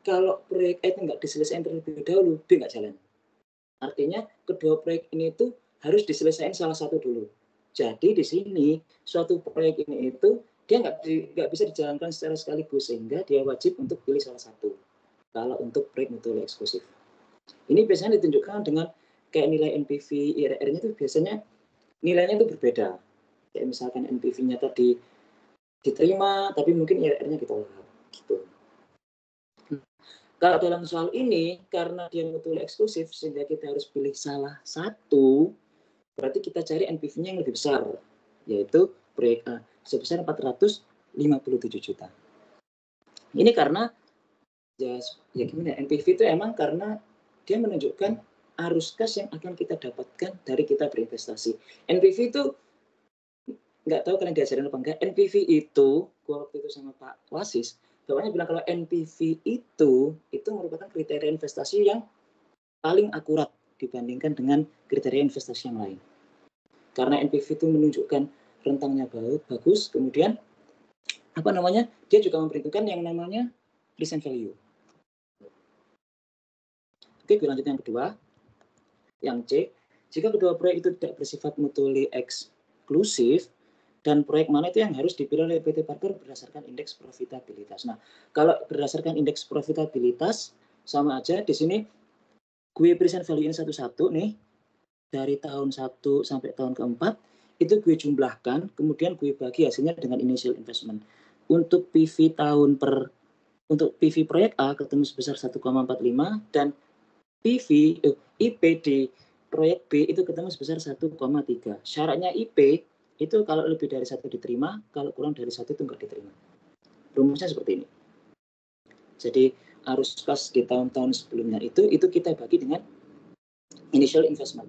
kalau proyek A itu nggak diselesaikan terlebih dahulu, B nggak jalan. Artinya kedua proyek ini itu harus diselesaikan salah satu dulu. Jadi di sini suatu proyek ini itu dia nggak bisa dijalankan secara sekaligus, sehingga dia wajib untuk pilih salah satu. Kalau untuk proyek mutually eksklusif, ini biasanya ditunjukkan dengan kayak nilai NPV, IRR-nya itu biasanya nilainya itu berbeda. Kayak misalkan NPV-nya tadi diterima, tapi mungkin IRR-nya ditolak. Gitu. Kalau dalam soal ini, karena dia mutually eksklusif, sehingga kita harus pilih salah satu, berarti kita cari NPV-nya yang lebih besar, yaitu proyek A sebesar 457 juta. Ini karena ya gimana, NPV itu emang karena dia menunjukkan arus kas yang akan kita dapatkan dari kita berinvestasi. NPV itu nggak tahu kalian diajarin apa enggak. NPV itu gua waktu itu sama Pak Wasis, bapaknya bilang kalau NPV itu merupakan kriteria investasi yang paling akurat dibandingkan dengan kriteria investasi yang lain. Karena NPV itu menunjukkan rentangnya bagus, kemudian dia juga memperhitungkan yang namanya present value. Oke, gue lanjut yang kedua. Yang C, jika kedua proyek itu tidak bersifat mutually eksklusif, dan proyek mana itu yang harus dipilih oleh PT Parker berdasarkan indeks profitabilitas. Nah, kalau berdasarkan indeks profitabilitas, sama aja di sini gue present value ini satu-satu nih, dari tahun 1 sampai tahun keempat, itu gue jumlahkan, kemudian gue bagi hasilnya dengan initial investment. Untuk PV proyek A ketemu sebesar 1,45 dan IP di proyek B itu ketemu sebesar 1,3. Syaratnya IP itu kalau lebih dari 1 diterima, kalau kurang dari 1 itu enggak diterima. Rumusnya seperti ini. Jadi arus kas di tahun-tahun sebelumnya itu kita bagi dengan initial investment.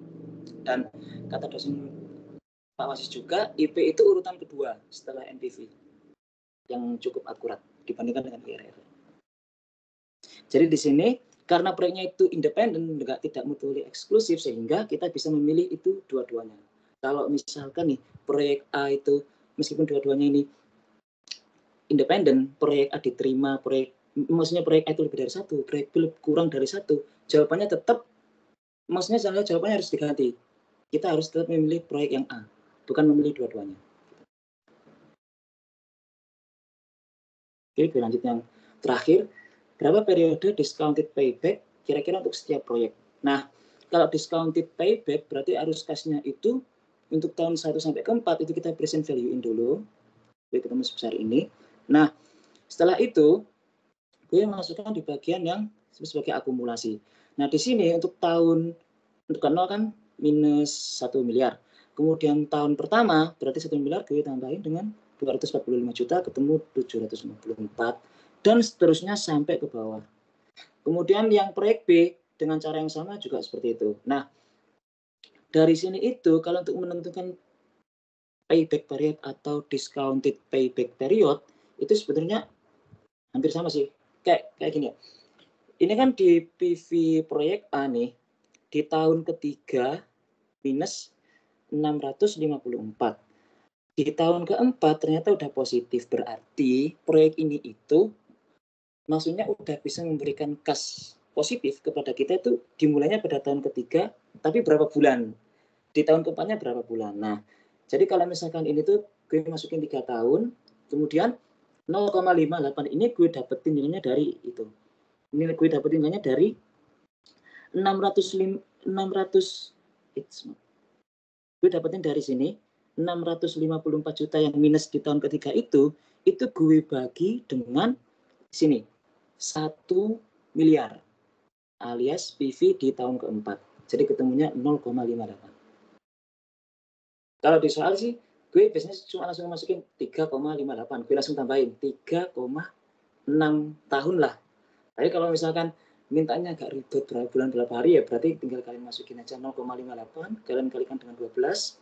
Dan kata dosen Pak Wasis juga, IP itu urutan kedua setelah NPV yang cukup akurat dibandingkan dengan IRR. Jadi di sini karena proyeknya itu independen, tidak mutually eksklusif, sehingga kita bisa memilih itu dua-duanya. Kalau misalkan nih proyek A itu meskipun dua-duanya ini independen, proyek A diterima, maksudnya proyek A itu lebih dari 1, proyek B kurang dari 1, jawabannya tetap, maksudnya jawabannya harus diganti. Kita harus tetap memilih proyek yang A, bukan memilih dua-duanya. Oke, lanjut yang terakhir. Berapa periode discounted payback kira-kira untuk setiap proyek? Nah, kalau discounted payback berarti arus kasnya itu untuk tahun 1 sampai ke 4 itu kita present value-in dulu. Gue ketemu sebesar ini. Nah, setelah itu gue masukkan di bagian yang sebagai akumulasi. Nah, di sini untuk tahun untuk ke 0 kan minus 1 miliar. Kemudian tahun pertama berarti 1 miliar gue tambahin dengan 245 juta ketemu 754 dan seterusnya sampai ke bawah. Kemudian yang proyek B dengan cara yang sama juga seperti itu. Nah, dari sini itu kalau untuk menentukan payback period atau discounted payback period itu sebenarnya hampir sama sih. Kayak gini ya. Ini kan di PV proyek A nih, di tahun ketiga minus 654. Di tahun keempat ternyata udah positif, berarti proyek ini itu maksudnya udah bisa memberikan kas positif kepada kita itu dimulainya pada tahun ketiga, tapi berapa bulan? Di tahun keempatnya berapa bulan? Nah, jadi kalau misalkan ini tuh gue masukin 3 tahun, kemudian 0,58 ini gue dapetin nilainya dari itu. Ini gue dapetin nilainya dari 600 gue dapetin dari sini 654 juta yang minus di tahun ketiga itu gue bagi dengan sini 1 miliar alias PV di tahun keempat. Jadi ketemunya 0,58. Kalau di soal sih, gue biasanya cuma langsung masukin 3,58. Gue langsung tambahin 3,6 tahun lah. Tapi kalau misalkan mintanya agak ribet berapa bulan berapa hari ya berarti tinggal kalian masukin aja 0,58, kalian kalikan dengan 12,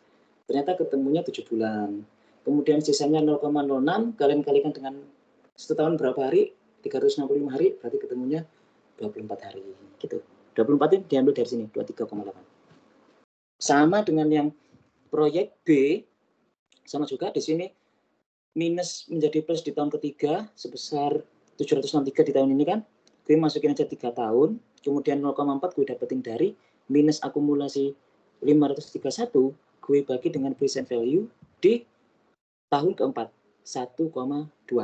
ternyata ketemunya 7 bulan. Kemudian sisanya 0,06, kalian kalikan dengan 1 tahun berapa hari? 365 hari, berarti ketemunya 24 hari gitu. 24 ini diambil dari sini, 23,8. Sama dengan yang proyek B, sama juga di sini minus menjadi plus di tahun ketiga sebesar 763 di tahun ini kan. Gue masukin aja 3 tahun, kemudian 0,4 gue dapetin dari minus akumulasi 531, gue bagi dengan present value di tahun keempat 1,2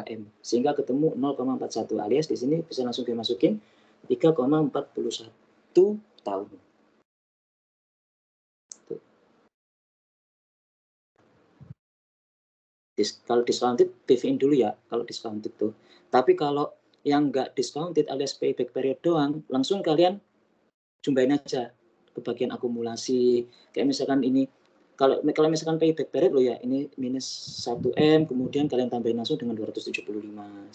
M sehingga ketemu 0,41 alias di sini bisa langsung dimasukin 3,41 tahun. Kalau discounted PV-in dulu ya kalau discounted tuh. Tapi kalau yang enggak discounted alias payback period doang, langsung kalian jumlahin aja ke bagian akumulasi. Kayak misalkan ini kalau misalkan payback period lo ya ini minus 1M, kemudian kalian tambahin langsung dengan 275.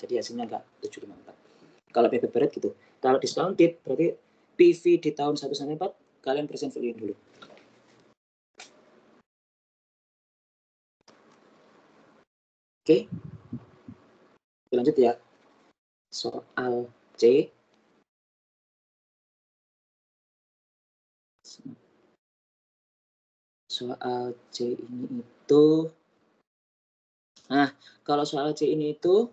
Jadi hasilnya enggak 754. Kalau payback period gitu. Kalau discounted berarti PV di tahun 1 sampai 4 kalian present value dulu. Oke. Lanjut ya. Soal C. soal C ini itu, nah kalau soal C ini itu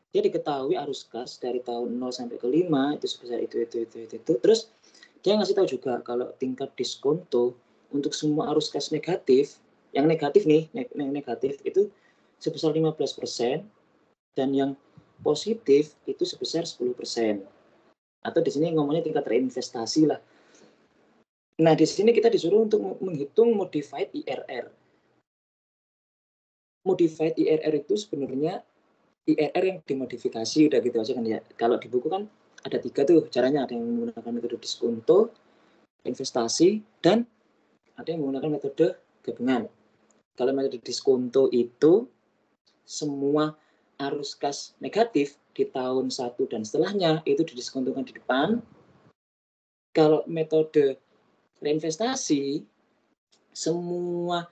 dia diketahui arus kas dari tahun 0 sampai ke 5 itu sebesar itu. Terus dia ngasih tahu juga kalau tingkat diskonto untuk semua arus kas negatif, yang negatif nih, negatif itu sebesar 15% dan yang positif itu sebesar 10%. Atau di sini ngomongnya tingkat reinvestasi lah. Nah, di sini kita disuruh untuk menghitung modified IRR. Modified IRR itu sebenarnya IRR yang dimodifikasi, udah gitu aja kan ya. Kalau di buku kan ada 3 tuh caranya, ada yang menggunakan metode diskonto, investasi, dan ada yang menggunakan metode gabungan. Kalau metode diskonto itu semua arus kas negatif di tahun 1 dan setelahnya itu didiskontokan di depan. Kalau metode reinvestasi, semua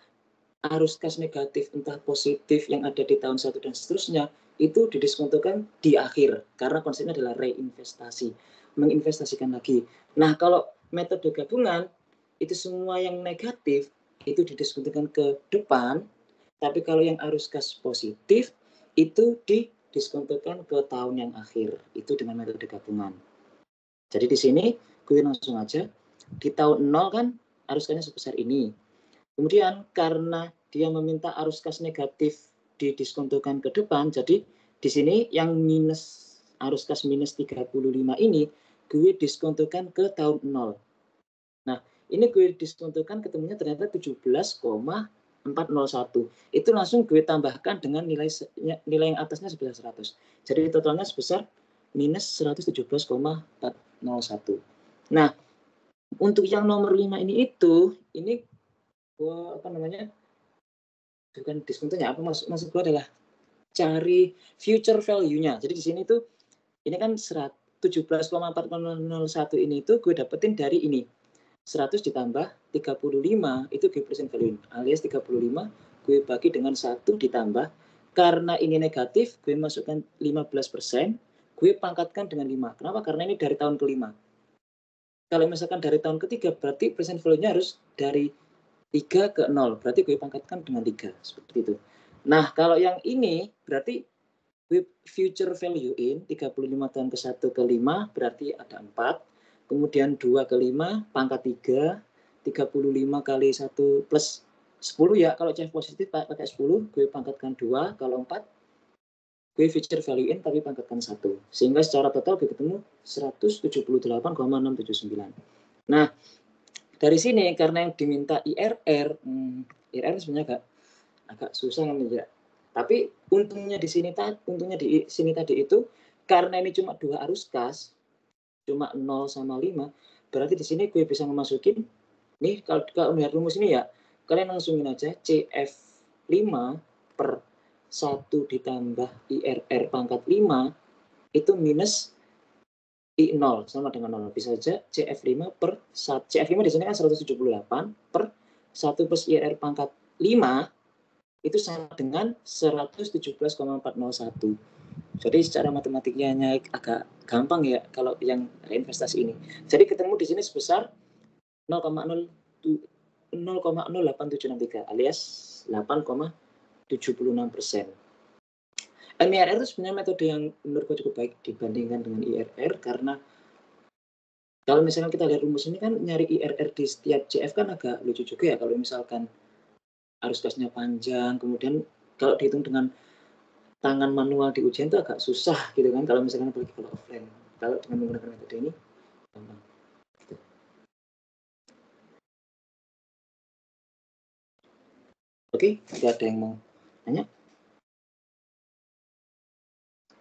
arus kas negatif entah positif yang ada di tahun 1 dan seterusnya itu didiskontokan di akhir karena konsepnya adalah reinvestasi, menginvestasikan lagi. Nah, kalau metode gabungan itu semua yang negatif itu didiskontokan ke depan, tapi kalau yang arus kas positif itu didiskontokan ke tahun yang akhir, itu dengan metode gabungan. Jadi di sini gue langsung aja, di tahun 0 kan arus kasnya sebesar ini. Kemudian karena dia meminta arus kas negatif didiskontokan ke depan, jadi di sini yang minus arus kas minus 35 ini gue diskontokan ke tahun 0. Nah, ini gue diskontokan ketemunya ternyata 17,401. Itu langsung gue tambahkan dengan nilai yang atasnya sebesar 100. Jadi totalnya sebesar minus 117,401. Nah, untuk yang nomor 5 ini bukan diskontonya, apa maksud gue adalah cari future value-nya. Jadi di sini tuh ini kan 17,401 ini tuh gue dapetin dari ini. 100 ditambah 35 itu gue present value, alias 35 gue bagi dengan 1 ditambah, karena ini negatif gue masukkan 15%, gue pangkatkan dengan 5. Kenapa? Karena ini dari tahun kelima. Kalau misalkan dari tahun ketiga berarti present value-nya harus dari 3 ke 0, berarti gue pangkatkan dengan 3, seperti itu. Nah, kalau yang ini berarti gue future value in 35 tahun ke 1 ke 5 berarti ada 4, kemudian 2 ke 5 pangkat 3, 35 kali 1 plus 10 ya, kalau CF positif pakai 10, gue pangkatkan 2, kalau 4 gue future value in tapi pangkatkan 1, sehingga secara total gue ketemu 178,679. Nah, dari sini karena yang diminta IRR sebenarnya agak susah kan ya. Tapi untungnya di sini tadi itu karena ini cuma 2 arus kas, cuma 0 sama 5, berarti di sini gue bisa memasukin nih, kalau melihat rumus ini ya, kalian langsungin aja CF5 per 1 ditambah IRR pangkat 5 itu minus I0 sama dengan 0. Bisa saja CF5 per 1. CF5 di sini kan 178 per 1 plus IRR pangkat 5 itu sama dengan 117,401. Jadi secara matematiknya agak gampang ya kalau yang investasi ini. Jadi ketemu di sini sebesar 0,0873 alias 8,76%. MIRR itu sebenarnya metode yang menurutku cukup baik dibandingkan dengan IRR, karena kalau misalnya kita lihat rumus ini kan nyari IRR di setiap CF kan agak lucu juga ya, kalau misalkan arus kasnya panjang, kemudian kalau dihitung dengan tangan manual di ujian itu agak susah gitu kan, kalau misalkan apalagi kalau offline. Kalau dengan menggunakan metode ini gampang. Gitu. Oke, tidak ada yang mau tanya?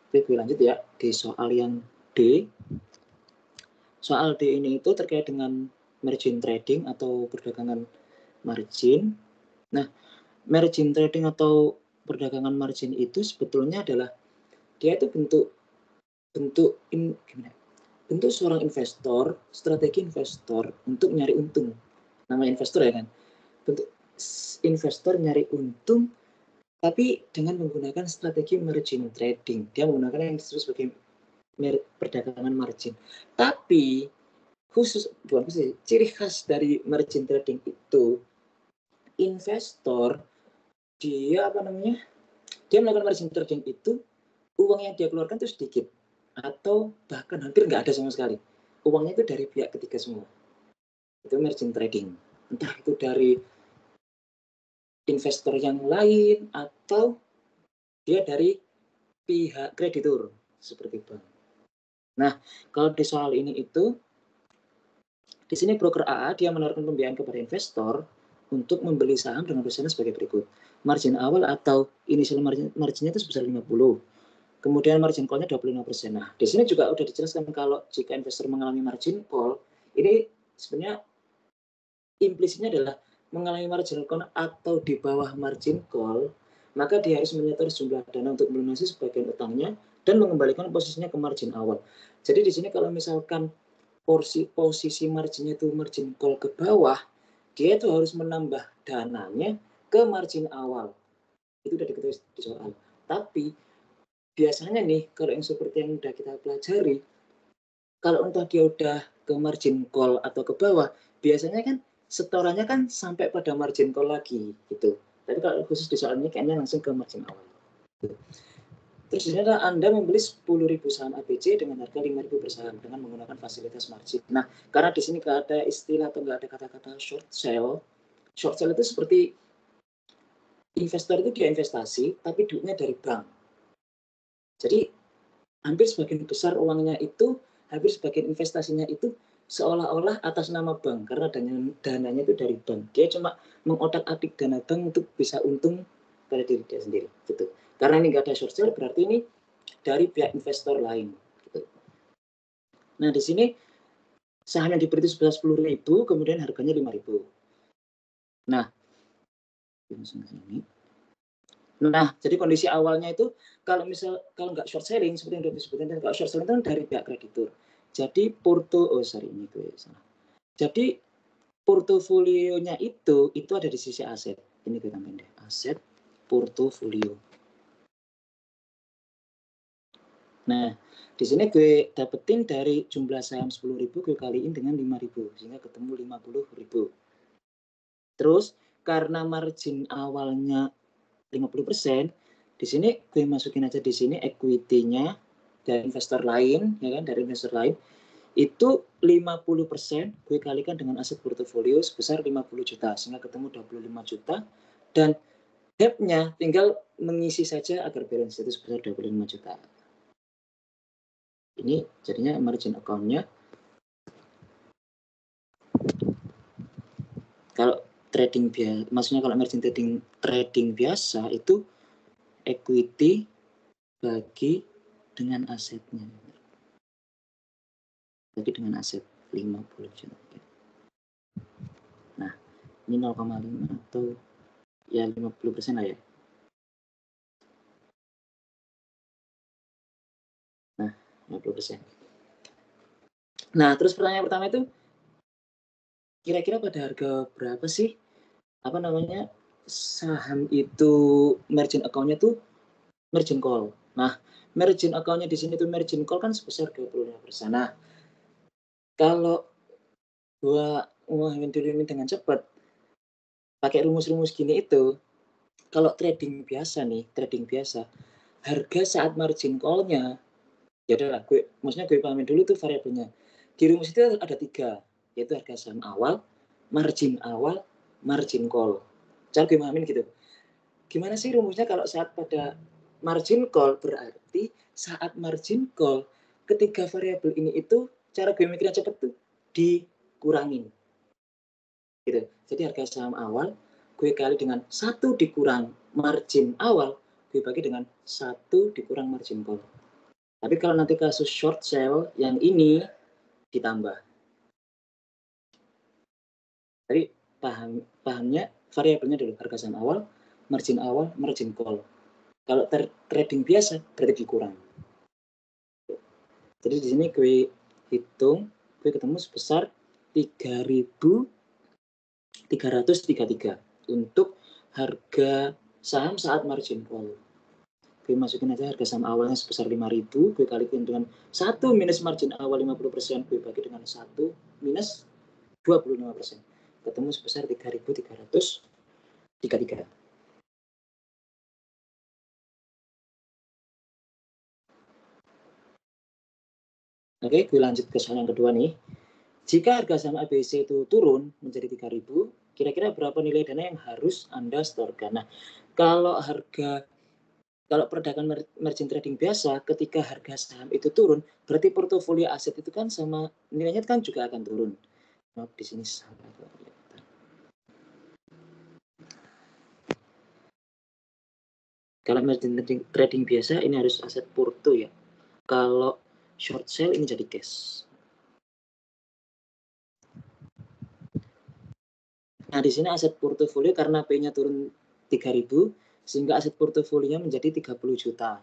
Oke, gue lanjut ya di soal yang D. Soal D ini itu terkait dengan margin trading atau perdagangan margin. Nah, margin trading atau perdagangan margin itu sebetulnya adalah dia itu bentuk seorang investor, strategi investor untuk nyari untung. Nama investor ya kan, bentuk investor nyari untung tapi dengan menggunakan strategi margin trading. Dia menggunakan yang disebut sebagai perdagangan margin. Tapi ciri khas dari margin trading itu investor dia dia melakukan margin trading itu uang yang dia keluarkan itu sedikit atau bahkan hampir nggak ada sama sekali. Uangnya itu dari pihak ketiga semua. Itu margin trading. Entah itu dari investor yang lain atau dia dari pihak kreditur seperti bank. Nah, kalau di soal ini itu di sini broker AA dia menawarkan pembiayaan kepada investor untuk membeli saham dengan persennya sebagai berikut. Margin awal atau initial marginnya itu sebesar 50. Kemudian margin call-nya 25%. Nah, di sini juga udah dijelaskan kalau jika investor mengalami margin call, ini sebenarnya implisitnya adalah mengalami margin call atau di bawah margin call, maka dia harus menyetor sejumlah dana untuk melunasi sebagian utangnya dan mengembalikan posisinya ke margin awal. Jadi di sini kalau misalkan posisi marginnya itu margin call ke bawah, dia itu harus menambah dananya ke margin awal. Itu udah diketahui di soal. Tapi biasanya nih, kalau yang seperti yang udah kita pelajari, kalau entah dia udah ke margin call atau ke bawah, biasanya kan setorannya kan sampai pada margin call lagi gitu. Tapi kalau khusus di soal ini kayaknya langsung ke margin awal. Terus di sini adalah Anda membeli 10.000 saham ABC dengan harga 5.000 per saham dengan menggunakan fasilitas margin. Nah, karena di sini nggak ada istilah atau nggak ada kata-kata short sell. Short sell itu seperti investor itu dia investasi, tapi duitnya dari bank. Jadi hampir sebagian besar uangnya itu, hampir sebagian investasinya itu seolah-olah atas nama bank karena dananya itu dari bank. Dia cuma mengotak-atik dana bank untuk bisa untung pada diri dia sendiri gitu. Karena ini nggak ada short sell, berarti ini dari pihak investor lain gitu. Nah, di sini saham yang diberi itu sebesar 10.000, kemudian harganya 5.000. Nah, jadi kondisi awalnya itu kalau nggak short selling seperti yang udah disebutkan, kalau short selling itu dari pihak kreditur. Jadi Jadi portofolionya itu ada di sisi aset. Ini kita tambahin deh, aset portofolio. Nah, di sini gue dapetin dari jumlah saham 10.000 gue kaliin dengan 5.000 sehingga ketemu 50.000. Terus karena margin awalnya 50%, di sini gue masukin aja di sini equity-nya dari investor lain, ya kan, dari investor lain itu 50% gue kalikan dengan aset portofolio sebesar 50 juta sehingga ketemu 25 juta dan debt-nya tinggal mengisi saja agar balance itu sebesar 25 juta. Ini jadinya margin account-nya. Kalau trading biasa, maksudnya kalau margin trading biasa itu equity bagi dengan asetnya. Bagi dengan aset 50 juta. Nah, ini 0,5 atau ya 50% lah ya. Nah, 50%. Nah, terus pertanyaan pertama itu kira-kira pada harga berapa sih saham itu margin account-nya tuh margin call. Nah, margin account-nya di sini tuh margin call kan sebesar 25%. Nah, kalau gua ngomongin dulu ini dengan cepat, pakai rumus-rumus gini itu, kalau trading biasa, harga saat margin call-nya, ya udahlah, maksudnya gue pahamin dulu tuh variabelnya. Di rumus itu ada 3, yaitu harga saham awal, margin call. Cara gue pahamin gitu. Gimana sih rumusnya kalau saat pada margin call? Berarti saat margin call, ketiga variabel ini itu, cara gue mikirnya cepat tuh, dikurangin. Gitu. Jadi harga saham awal gue kali dengan 1 dikurang margin awal, gue bagi dengan 1 dikurang margin call. Tapi kalau nanti kasus short sell yang ini ditambah. Jadi pahamnya variabelnya dulu harga saham awal, margin call. Kalau trading biasa berarti dikurang. Jadi di sini gue hitung, gue ketemu sebesar 3.333 untuk harga saham saat margin call. Gue masukin aja harga saham awalnya sebesar 5.000, gue kalikan dengan 1 minus margin awal 50%, gue bagi dengan 1 minus 25%. Ketemu sebesar 3.333. 33. Oke, gue lanjut ke soal yang kedua nih. Jika harga saham ABC itu turun menjadi 3.000, kira-kira berapa nilai dana yang harus Anda setorkan? Nah, kalau perdagangan margin trading biasa, ketika harga saham itu turun, berarti portofolio aset itu kan sama nilainya kan juga akan turun. Maaf, di sini salah. Kalau margin trading biasa ini harus aset porto ya. Kalau short sale ini jadi cash. Nah, di sini aset portofolio karena P-nya turun 3.000 sehingga aset portofolionya menjadi 30 juta.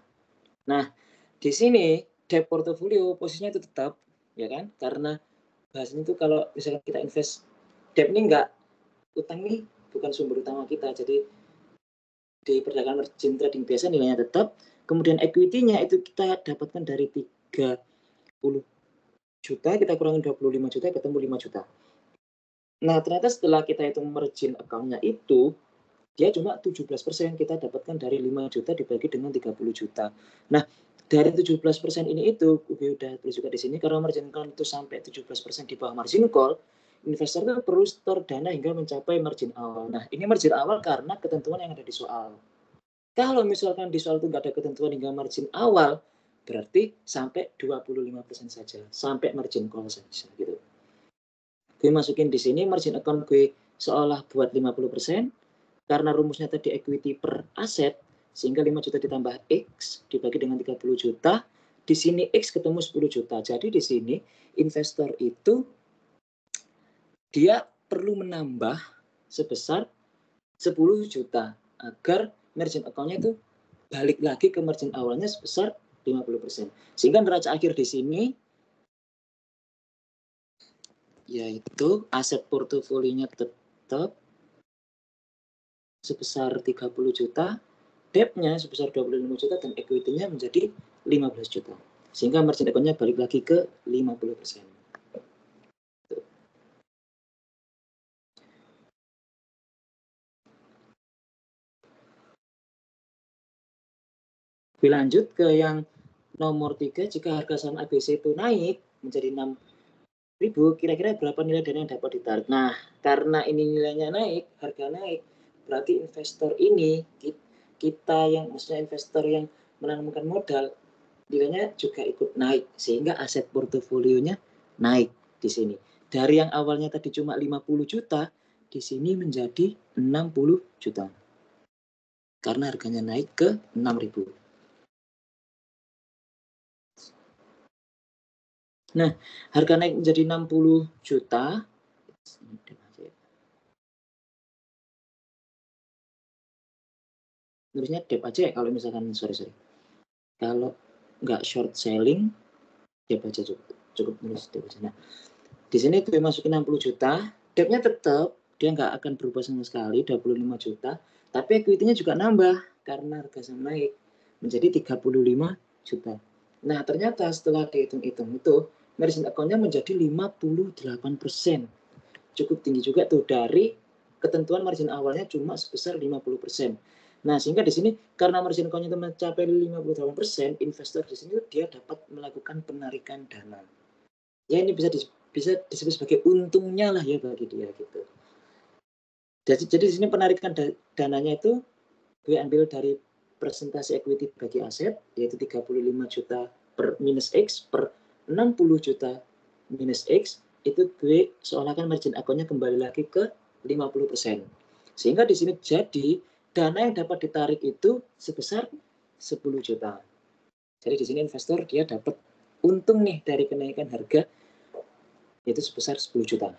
Nah, di sini debt portofolio posisinya itu tetap ya kan? Karena bahasanya itu kalau misalkan kita invest debt ini enggak, utang ini bukan sumber utama kita. Jadi di perdagangan margin trading biasa nilainya tetap, kemudian equity-nya itu kita dapatkan dari 30 juta, kita kurangin 25 juta, ketemu 5 juta. Nah, ternyata setelah kita hitung margin account-nya itu, dia cuma 17% kita dapatkan dari 5 juta dibagi dengan 30 juta. Nah, dari 17% ini itu, gue udah tulis juga di sini, karena margin call itu sampai 17% di bawah margin call, investor itu perlu store dana hingga mencapai margin awal. Nah, ini margin awal karena ketentuan yang ada di soal. Kalau misalkan di soal itu nggak ada ketentuan hingga margin awal, berarti sampai 25% saja, sampai margin call saja gitu. Gue masukin di sini margin account gue seolah buat 50%, karena rumusnya tadi equity per aset, sehingga 5 juta ditambah X dibagi dengan 30 juta, di sini X ketemu 10 juta. Jadi di sini investor itu dia perlu menambah sebesar 10 juta agar margin account-nya itu balik lagi ke margin awalnya sebesar 50%. Sehingga neraca akhir di sini yaitu aset portofolionya tetap sebesar 30 juta, debt-nya sebesar 25 juta, dan equity-nya menjadi 15 juta. Sehingga margin account-nya balik lagi ke 50%. Lanjut ke yang nomor 3, jika harga saham ABC itu naik menjadi 6.000, kira-kira berapa nilai dana yang dapat ditarik? Nah, karena ini nilainya naik, harga naik, berarti investor ini, kita yang, maksudnya investor yang menanamkan modal, nilainya juga ikut naik, sehingga aset portofolionya naik di sini. Dari yang awalnya tadi cuma 50 juta, di sini menjadi 60 juta. Karena harganya naik ke 6.000. Nah, harga naik menjadi 60 juta. Nulisnya dep aja ya kalau misalkan sorry. Kalau nggak short selling, dep aja cukup nulis dep aja. Nah, di sini gue masukin 60 juta, depnya tetap dia nggak akan berubah sama sekali, 25 juta, tapi equity-nya juga nambah karena harga saham naik menjadi 35 juta. Nah, ternyata setelah dihitung-hitung itu, margin account-nya menjadi 58%. Cukup tinggi juga tuh dari ketentuan margin awalnya cuma sebesar 50%. Nah, sehingga di sini karena margin call-nya itu mencapai 58%, investor di sini dia dapat melakukan penarikan dana. Ya, ini bisa disebut sebagai untungnya lah ya bagi dia gitu. Jadi di sini penarikan dananya itu gue ambil dari presentasi equity bagi aset, yaitu 35 juta per minus X per 60 juta minus X, itu gue seolah-olah margin account-nya kembali lagi ke 50%. Sehingga di sini jadi dana yang dapat ditarik itu sebesar 10 juta. Jadi di sini investor dia dapat untung nih dari kenaikan harga yaitu sebesar 10 juta.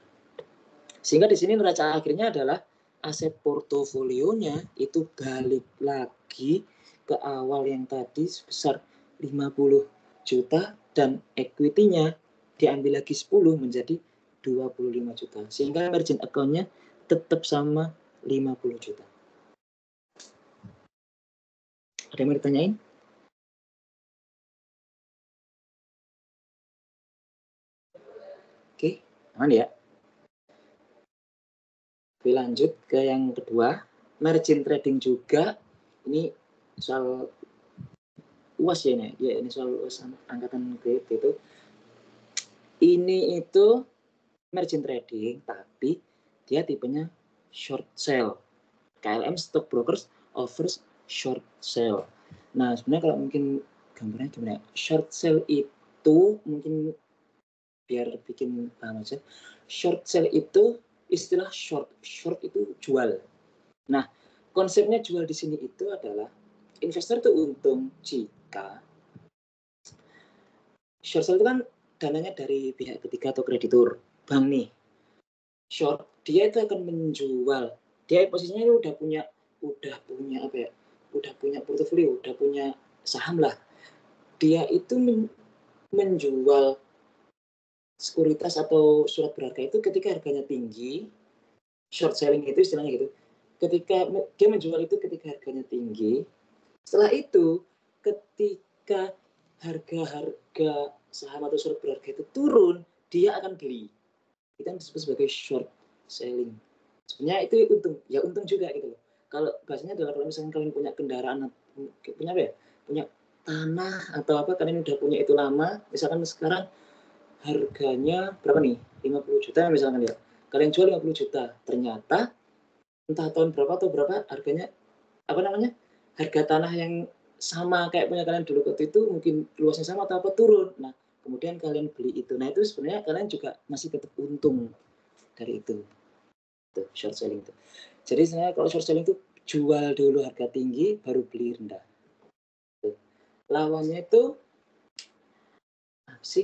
Sehingga di sini neraca akhirnya adalah aset portofolionya itu balik lagi ke awal yang tadi sebesar 50 juta dan equity-nya diambil lagi 10 menjadi 25 juta. Sehingga margin account-nya tetap sama 50 juta. Ada yang mau ditanyain? Oke, aman ya? Oke, lanjut ke yang kedua. margin trading juga. Ini soal UAS ya ini. Ya ini soal UAS angkatan grade itu. Ini itu margin trading tapi dia tipenya short sell. KLM stock brokers offers short sell. Nah, sebenarnya kalau mungkin gambarnya gimana? Short sell itu mungkin biar bikin paham aja. Short sell itu istilah short. Short itu jual. Nah, konsepnya jual di sini itu adalah investor itu untung jika short sell itu kan dananya dari pihak ketiga atau kreditur. Bank nih. Short, dia itu akan menjual. Dia posisinya itu udah punya apa ya? Udah punya portofolio, udah punya saham lah. Dia itu menjual sekuritas atau surat berharga itu ketika harganya tinggi. Short selling itu istilahnya gitu. Ketika dia menjual itu ketika harganya tinggi. Setelah itu ketika harga saham atau surat berharga itu turun, dia akan beli. Itu yang disebut sebagai short selling. Sebenarnya itu untung juga gitu loh. Kalau bahasanya adalah kalau misalnya kalian punya kendaraan, punya apa ya? Punya tanah atau apa, kalian udah punya itu lama, misalkan sekarang harganya berapa nih? 50 juta misalkan ya. Kalian jual 50 juta. Ternyata entah tahun berapa atau berapa harganya harga tanah yang sama kayak punya kalian dulu waktu itu mungkin luasnya sama atau apa turun. Nah, kemudian kalian beli itu. Nah, itu sebenarnya kalian juga masih tetap untung dari itu. Tuh, short selling itu. Jadi sebenarnya kalau short selling itu jual dulu harga tinggi baru beli rendah. Tuh. Lawannya itu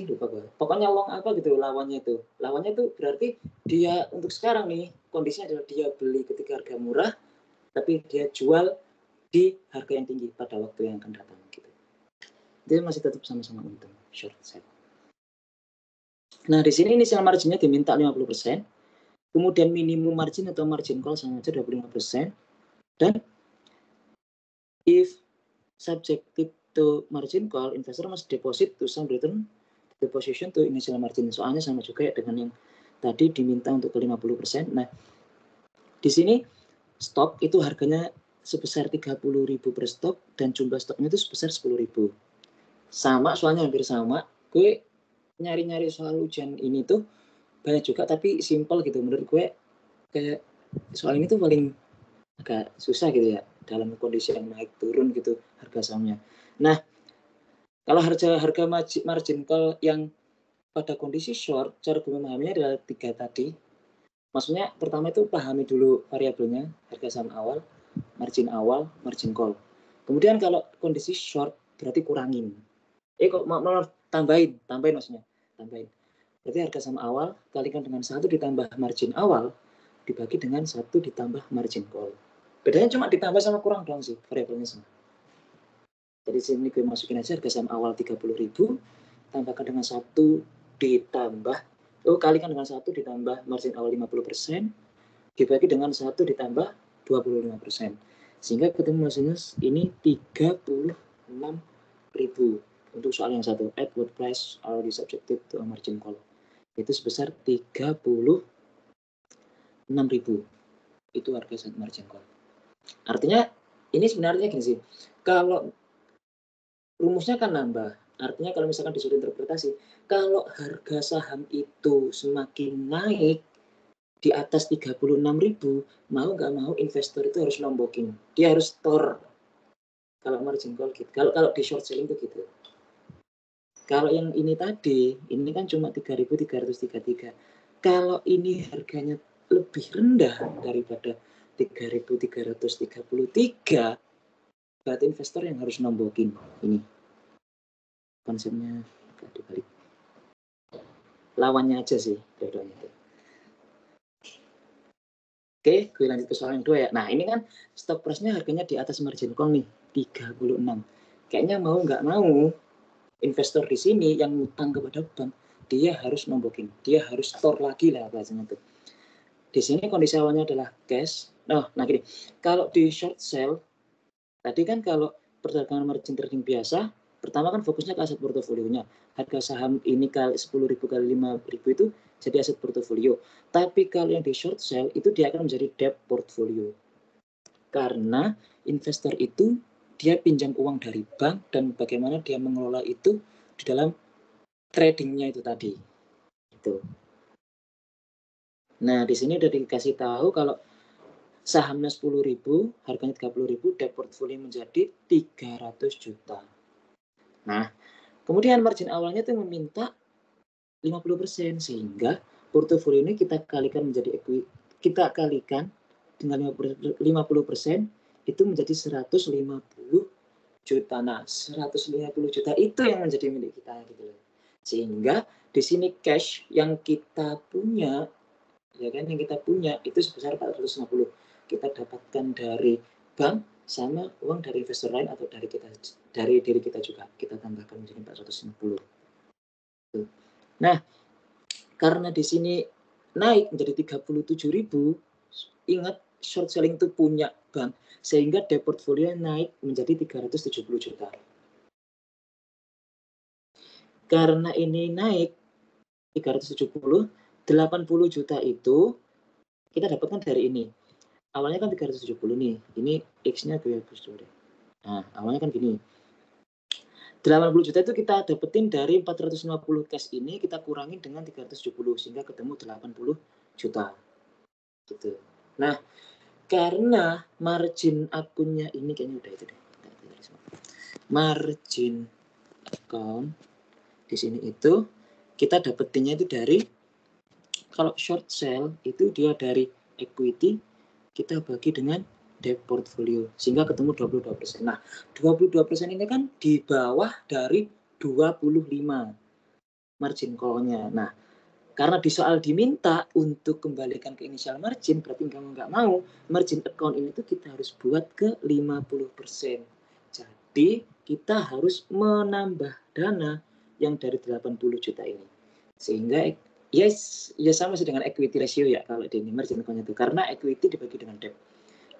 lupa gue. Pokoknya long apa gitu lawannya itu. Lawannya itu berarti dia untuk sekarang nih kondisinya adalah dia beli ketika harga murah, tapi dia jual di harga yang tinggi pada waktu yang akan datang gitu. Dia masih tetap sama-sama untung short sell. Nah di sini initial marginnya diminta 50%, kemudian minimum margin atau margin call sama aja 25%, dan if subjective to margin call, investor must deposit to some return the position to initial margin. Soalnya sama juga ya dengan yang tadi diminta untuk ke 50%. Nah, di sini stok itu harganya sebesar 30.000 per stok dan jumlah stoknya itu sebesar 10.000. Sama, soalnya hampir sama. Gue nyari-nyari soal ujian ini tuh banyak juga tapi simple gitu. Menurut gue kayak soal ini tuh paling agak susah gitu ya dalam kondisi yang naik turun gitu harga sahamnya. Nah, kalau harga margin call yang pada kondisi short, cara gue memahaminya adalah 3 tadi. Maksudnya pertama itu pahami dulu variabelnya, harga saham awal, margin call. Kemudian kalau kondisi short berarti kurangin. Kok mau tambahin maksudnya. Tambahin. Berarti harga saham awal kalikan dengan 1 ditambah margin awal dibagi dengan 1 ditambah margin call. Bedanya cuma ditambah sama kurang doang sih variabelnya sama. Jadi sini gue masukin aja harga saham awal 30.000 tambahkan dengan 1 ditambah kalikan dengan 1 ditambah margin awal 50% dibagi dengan 1 ditambah 25%. Sehingga ketemu hasilnya ini 36.000 untuk soal yang satu. At what price are we subjected to a margin call? Itu sebesar 36.000. Itu harga saat margin call. Artinya ini sebenarnya gini sih. Kalau rumusnya kan nambah. Artinya kalau misalkan disuruh interpretasi, kalau harga saham itu semakin naik di atas 36.000, mau nggak mau investor itu harus nombokin. Dia harus store. Kalau margin call gitu. Kalau di short selling itu gitu. Kalau yang ini tadi, ini kan cuma 3.333. Kalau ini harganya lebih rendah daripada 3.333, berarti investor yang harus nombokin ini. Konsepnya agak dibalik. Lawannya aja sih dua-duanya itu. Oke, gue lanjut ke soal yang 2 ya. Nah, ini kan stock price-nya harganya di atas margin call nih, 36. Kayaknya mau nggak mau, investor di sini yang ngutang kepada bank, dia harus nombokin, dia harus store lagi lah bahasanya tuh. Di sini kondisi awalnya adalah cash. Nah gini, kalau di short sell, tadi kan kalau perdagangan margin trading biasa, pertama kan fokusnya ke aset portofolionya. Harga saham ini kali 10.000 kali 5.000 itu jadi aset portofolio. Tapi kalau yang di short sell itu dia akan menjadi debt portfolio. Karena investor itu dia pinjam uang dari bank dan bagaimana dia mengelola itu di dalam tradingnya itu tadi. Gitu. Nah, di sini udah dikasih tahu kalau sahamnya 10.000, harganya 30.000, debt portfolio menjadi 300 juta. Nah, kemudian margin awalnya itu meminta 50%, sehingga portofolio ini kita kalikan menjadi kita kalikan dengan 50% itu menjadi 150 juta. Nah, 150 juta itu yang menjadi milik kita gitu loh. Sehingga di sini cash yang kita punya, ya kan, yang kita punya itu sebesar 450. Kita dapatkan dari bank sama uang dari investor lain atau dari kita, dari diri kita juga. Kita tambahkan menjadi 450. Nah, karena di sini naik menjadi 37.000, ingat short selling itu punya bank, sehingga debt portfolio naik menjadi 370 juta. Karena ini naik 370, 80 juta itu kita dapatkan dari ini. Awalnya kan 370 nih, ini X-nya gue hapus dulu deh. Nah, awalnya kan gini. 80 juta itu kita dapetin dari 450 cash ini, kita kurangin dengan 370, sehingga ketemu 80 juta. Gitu. Nah, karena margin akunnya ini kayaknya udah itu deh. Margin account di sini itu kita dapetinnya itu dari, kalau short sell itu dia dari equity kita bagi dengan debt portfolio sehingga ketemu 22%. Nah, 22% ini kan di bawah dari 25 margin call-nya. Nah, karena di soal diminta untuk kembalikan ke initial margin, berarti nggak mau margin account ini tuh kita harus buat ke 50%. Jadi kita harus menambah dana yang dari 80 juta ini. Sehingga ya sama sih dengan equity ratio ya kalau di margin account itu. Karena equity dibagi dengan debt.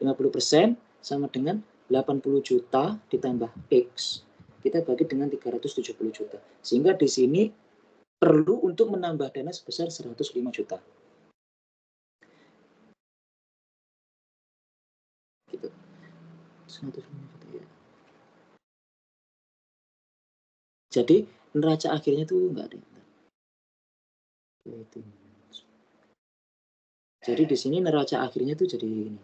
50% sama dengan 80 juta ditambah X. Kita bagi dengan 370 juta. Sehingga di sini perlu untuk menambah dana sebesar 105 juta. Gitu. 105 juta ya. Jadi neraca akhirnya tuh enggak ada. Jadi di sini neraca akhirnya tuh jadi ini.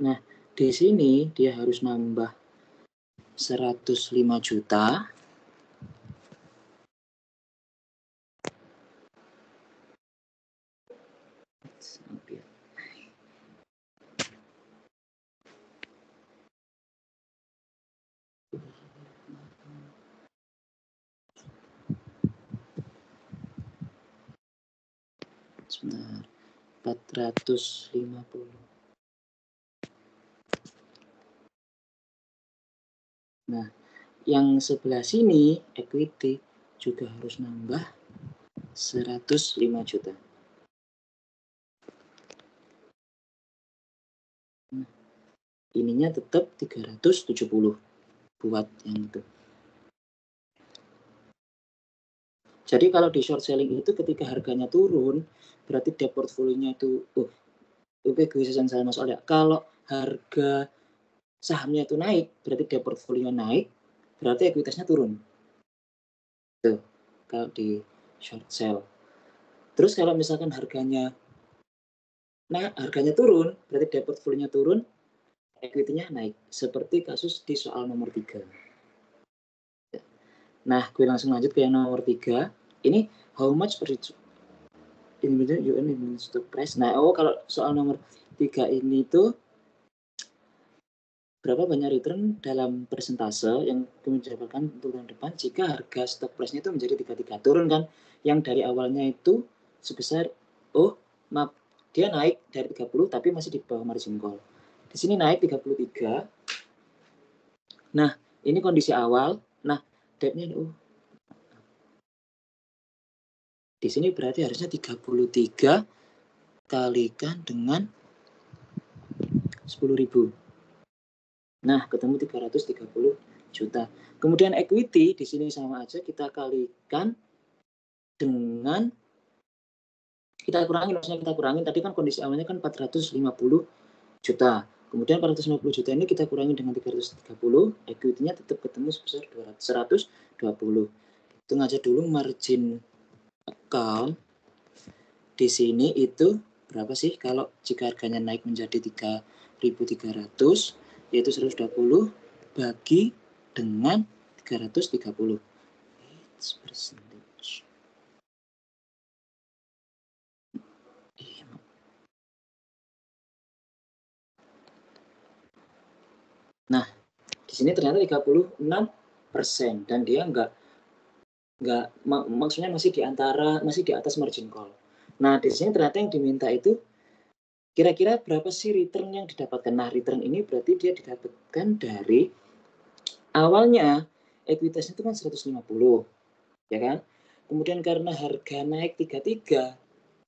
Nah, di sini dia harus nambah 105 juta. Sebentar. 450. Nah, yang sebelah sini equity juga harus nambah 105 juta. Nah, ininya tetap 370 buat yang itu. Jadi kalau di short selling itu ketika harganya turun, berarti debt portfolio-nya itu gue salah soal ya. Kalau harga sahamnya itu naik, berarti debt portfolio naik, berarti ekuitasnya turun. Tuh, kalau di short sell. Terus kalau misalkan harganya turun, berarti debt portfolio-nya turun, equity-nya naik. Seperti kasus di soal nomor 3. Nah, gue langsung lanjut ke yang nomor 3. Ini how much per individual UN stock price. Nah, kalau soal nomor 3 ini tuh berapa banyak return dalam persentase yang kemudian didapatkan untuk tahun depan jika harga stock price-nya itu menjadi 33. Turun kan, yang dari awalnya itu sebesar, dia naik dari 30 tapi masih di bawah margin call. Di sini naik 33. Nah, ini kondisi awal. Nah, debt-nya ini di sini berarti harusnya 33 kalikan dengan 10.000. Nah, ketemu 330 juta. Kemudian equity di sini sama aja, kita kalikan dengan kita kurangin, tadi kan kondisi awalnya kan 450 juta. Kemudian 450 juta ini kita kurangi dengan 330, equity-nya tetap ketemu sebesar 120. Hitung aja dulu margin account di sini itu berapa sih kalau jika harganya naik menjadi 3.300, yaitu 120 bagi dengan 330. It's percentage. Nah, di sini ternyata 36% dan dia maksudnya masih di atas margin call. Nah, di sini ternyata yang diminta itu kira-kira berapa sih return yang didapatkan. Nah, return ini berarti dia didapatkan dari awalnya ekuitasnya itu kan 150, ya kan? Kemudian karena harga naik 33,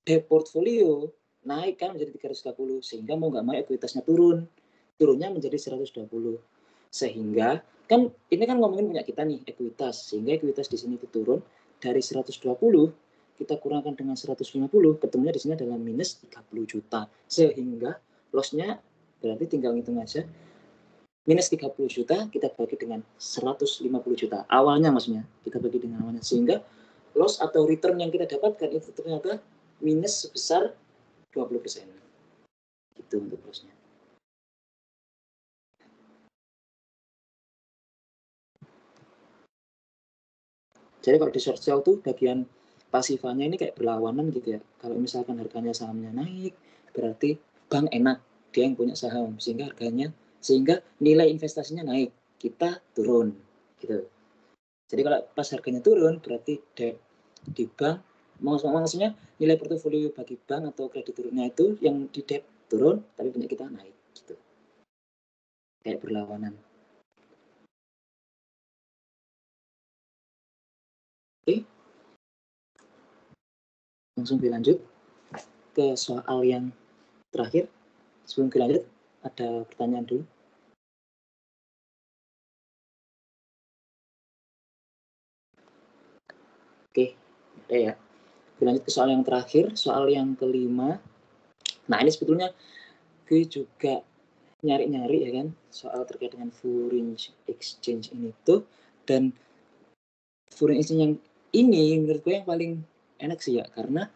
debt portfolio naik kan menjadi 330, sehingga mau nggak mau ekuitasnya turunnya menjadi 120. Sehingga kan ini kan ngomongin punya kita nih ekuitas, sehingga ekuitas di sini itu turun dari 120 kita kurangkan dengan 150, ketemunya di sini adalah minus 30 juta. Sehingga loss-nya berarti tinggal ngitung aja. Minus 30 juta kita bagi dengan 150 juta. Awalnya maksudnya kita bagi dengan awalnya. Sehingga loss atau return yang kita dapatkan itu ternyata minus sebesar 20%. Itu untuk loss-nya. Jadi kalau di short sell tuh bagian pasifannya ini kayak berlawanan gitu ya. Kalau misalkan harganya sahamnya naik, berarti bank enak, dia yang punya saham, sehingga nilai investasinya naik, kita turun gitu. Jadi kalau pas harganya turun, berarti di bank, maksudnya nilai portofolio bagi bank atau krediturnya itu yang di debt turun, tapi punya kita naik gitu. Kayak berlawanan. Oke. Langsung dilanjut ke soal yang terakhir. Sebelum dilanjut, ada pertanyaan dulu. Oke, ya. Lanjut ke soal yang terakhir, soal yang kelima. Nah, ini sebetulnya gue juga nyari-nyari ya kan, soal terkait dengan foreign exchange ini tuh. Dan foreign exchange yang ini menurut gue yang paling enak sih ya, karena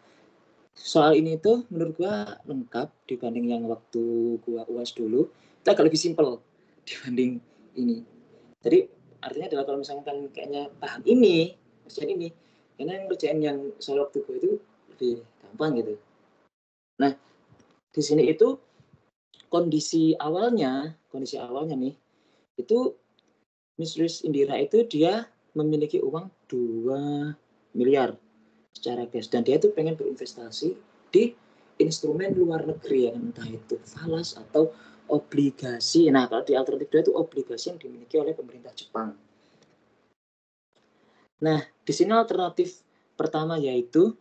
soal ini tuh menurut gue lengkap dibanding yang waktu gue UAS dulu. Itu agak lebih simpel dibanding ini. Jadi artinya adalah kalau misalkan kayaknya paham ini, kerjaan ini, karena yang kerjaan yang soal waktu gue itu lebih gampang gitu. Nah, di sini itu kondisi awalnya nih, itu Miss Riz Indira itu dia memiliki uang 2 miliar secara cash, dan dia itu pengen berinvestasi di instrumen luar negeri, ya, entah itu falas atau obligasi. Nah, kalau di alternatif 2 itu obligasi yang dimiliki oleh pemerintah Jepang. Nah, di sini alternatif pertama yaitu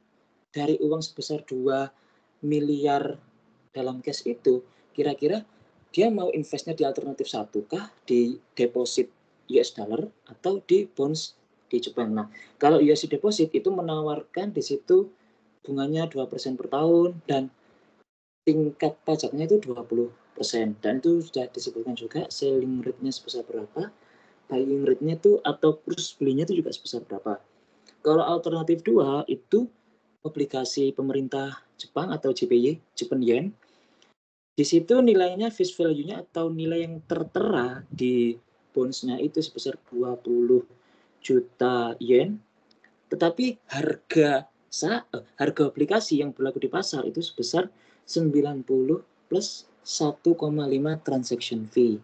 dari uang sebesar 2 miliar dalam cash itu, kira-kira dia mau investnya di alternatif 1 kah, di deposit US dollar atau di bonds di Jepang. Nah, kalau USD deposit itu menawarkan di situ bunganya 2% per tahun dan tingkat pajaknya itu 20%, dan itu sudah disebutkan juga selling rate-nya sebesar berapa, buying rate-nya itu atau kurs belinya itu juga sebesar berapa. Kalau alternatif 2 itu obligasi pemerintah Jepang atau JPY, Japan Yen. Di situ nilainya face value-nya atau nilai yang tertera di bonds-nya itu sebesar 20 juta yen. Tetapi harga obligasi yang berlaku di pasar itu sebesar 90 plus 1,5 transaction fee.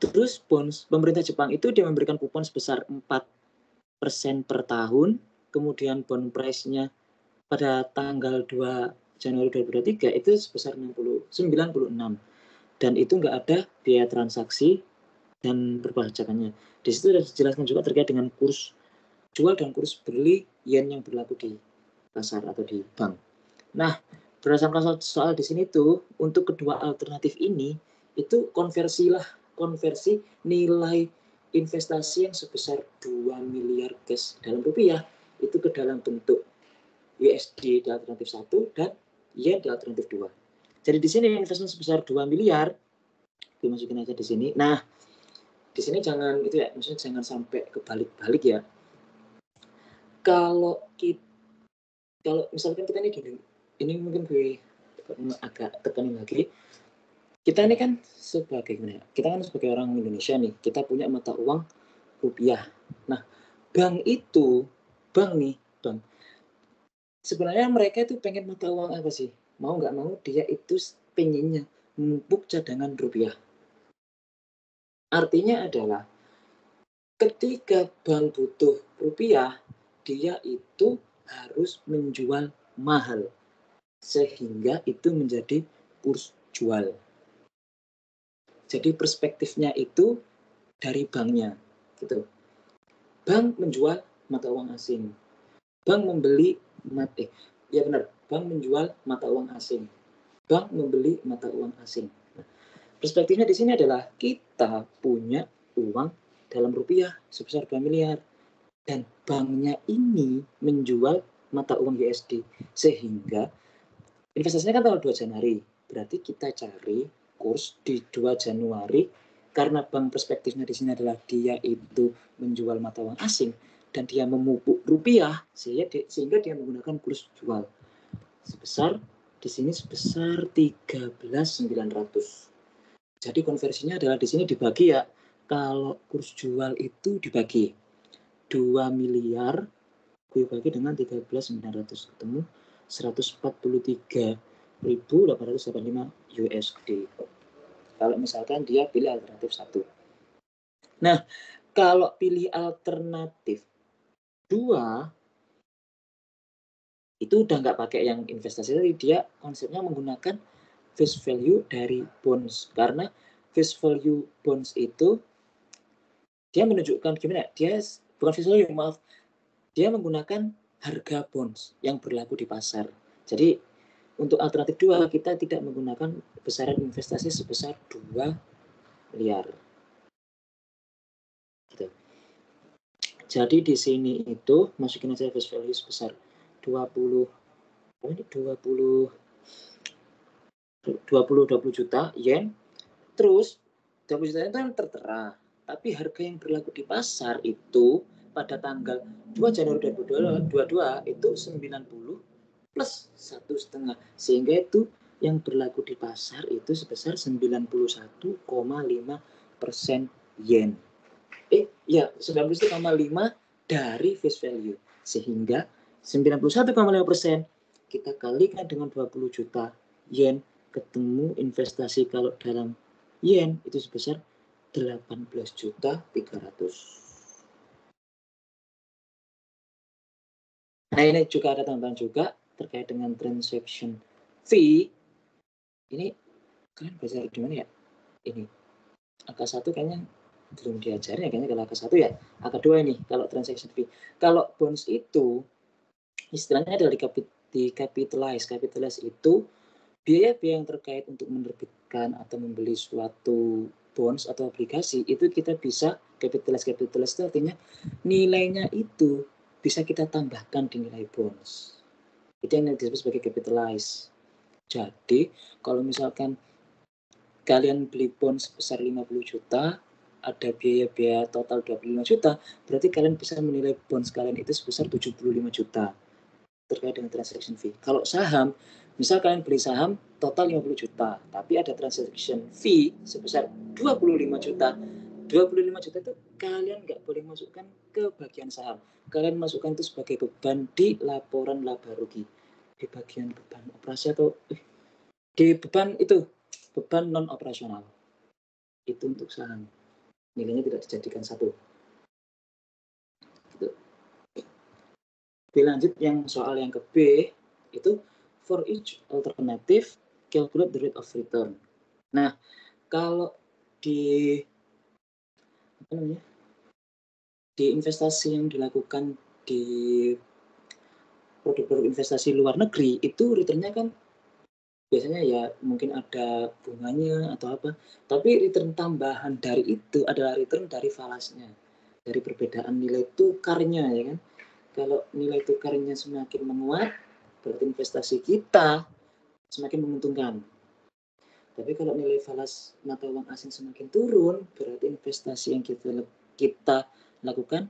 Terus bonds pemerintah Jepang itu dia memberikan kupon sebesar 4% per tahun. Kemudian bond price-nya pada tanggal 2 Januari 2023 itu sebesar 96, dan itu nggak ada biaya transaksi dan perpajakannya. Di situ sudah dijelaskan juga terkait dengan kurs jual dan kurs beli yen yang berlaku di pasar atau di bank. Nah, berdasarkan soal di sini tuh, untuk kedua alternatif ini itu konversi nilai investasi yang sebesar 2 miliar guys dalam rupiah itu ke dalam bentuk USD di alternatif 1 dan yen di alternatif 2. Jadi di sini investasi sebesar 2 miliar dimasukin aja di sini. Nah, di sini jangan itu ya, maksudnya jangan sampai kebalik-balik ya. Kalau misalkan kita ini gini, ini mungkin gue agak tekanin lagi. Kita ini kan sebagai orang Indonesia nih, kita punya mata uang rupiah. Nah, bank. Sebenarnya mereka itu pengen mata uang apa sih? Mau nggak mau dia itu pengennya menumpuk cadangan rupiah. Artinya adalah ketika bank butuh rupiah, dia itu harus menjual mahal. Sehingga itu menjadi kurs jual. Jadi perspektifnya itu dari banknya, gitu. Bank menjual mata uang asing. Bank membeli bank menjual mata uang asing. Bank membeli mata uang asing. Nah, perspektifnya di sini adalah kita punya uang dalam rupiah sebesar 2 miliar dan banknya ini menjual mata uang USD sehingga investasinya kan tanggal 2 Januari. Berarti kita cari kurs di 2 Januari karena bank perspektifnya di sini adalah dia itu menjual mata uang asing dan dia memupuk rupiah sehingga dia menggunakan kurs jual sebesar di sini sebesar 13.900. Jadi konversinya adalah di sini dibagi ya. Kalau kurs jual itu dibagi 2 miliar gue bagi dengan 13.900 ketemu 143.885 USD. Kalau misalkan dia pilih alternatif 1. Nah, kalau pilih alternatif 2 itu udah nggak pakai yang investasi tadi, dia konsepnya menggunakan face value dari bonds. Karena face value bonds itu dia menunjukkan gimana? Dia bukan face value, maaf. Dia menggunakan harga bonds yang berlaku di pasar. Jadi untuk alternatif 2 kita tidak menggunakan besaran investasi sebesar 2 miliar. Gitu. Jadi di sini itu masukin aja face value sebesar 20 juta yen. Terus 20 juta itu kan tertera. Tapi harga yang berlaku di pasar itu pada tanggal 2 Januari 2022 itu 90 plus 1,5. Sehingga itu yang berlaku di pasar itu sebesar 91,5% yen. 91,5 dari face value. Sehingga 91,5% kita kalikan dengan 20 juta yen, ketemu investasi kalau dalam yen itu sebesar 18.300.000. Nah, ini juga ada tambahan juga terkait dengan transaction fee. Ini kalian baca di mana ya? Ini angka 1 kayaknya belum diajarin ya, kayaknya kalau angka 1 ya. Angka 2 ini kalau transaction fee. Kalau bonds itu istilahnya adalah capitalize. Capitalize itu biaya-biaya yang terkait untuk menerbitkan atau membeli suatu bonds atau obligasi itu kita bisa capitalize. Capitalize itu artinya nilainya itu bisa kita tambahkan di nilai bonds. Itu yang disebut sebagai capitalize. Jadi kalau misalkan kalian beli bonds sebesar 50 juta, ada biaya-biaya total 25 juta, berarti kalian bisa menilai bonds kalian itu sebesar 75 juta terkait dengan transaction fee. Kalau saham, misal kalian beli saham total 50 juta, tapi ada transaction fee sebesar 25 juta. 25 juta itu kalian nggak boleh masukkan ke bagian saham. Kalian masukkan itu sebagai beban di laporan laba rugi. Di bagian beban operasi atau di beban non operasional. Itu untuk saham. Nilainya tidak dijadikan satu. Gitu. Lanjut yang soal yang ke B itu for each alternative calculate the rate of return. Nah, kalau di investasi yang dilakukan di produk-produk investasi luar negeri itu returnnya kan biasanya ya mungkin ada bunganya atau apa, tapi return tambahan dari itu adalah return dari falasnya, dari perbedaan nilai tukarnya, ya kan. Kalau nilai tukarnya semakin menguat, berarti investasi kita semakin menguntungkan. Tapi kalau nilai falas mata uang asing semakin turun, berarti investasi yang kita lakukan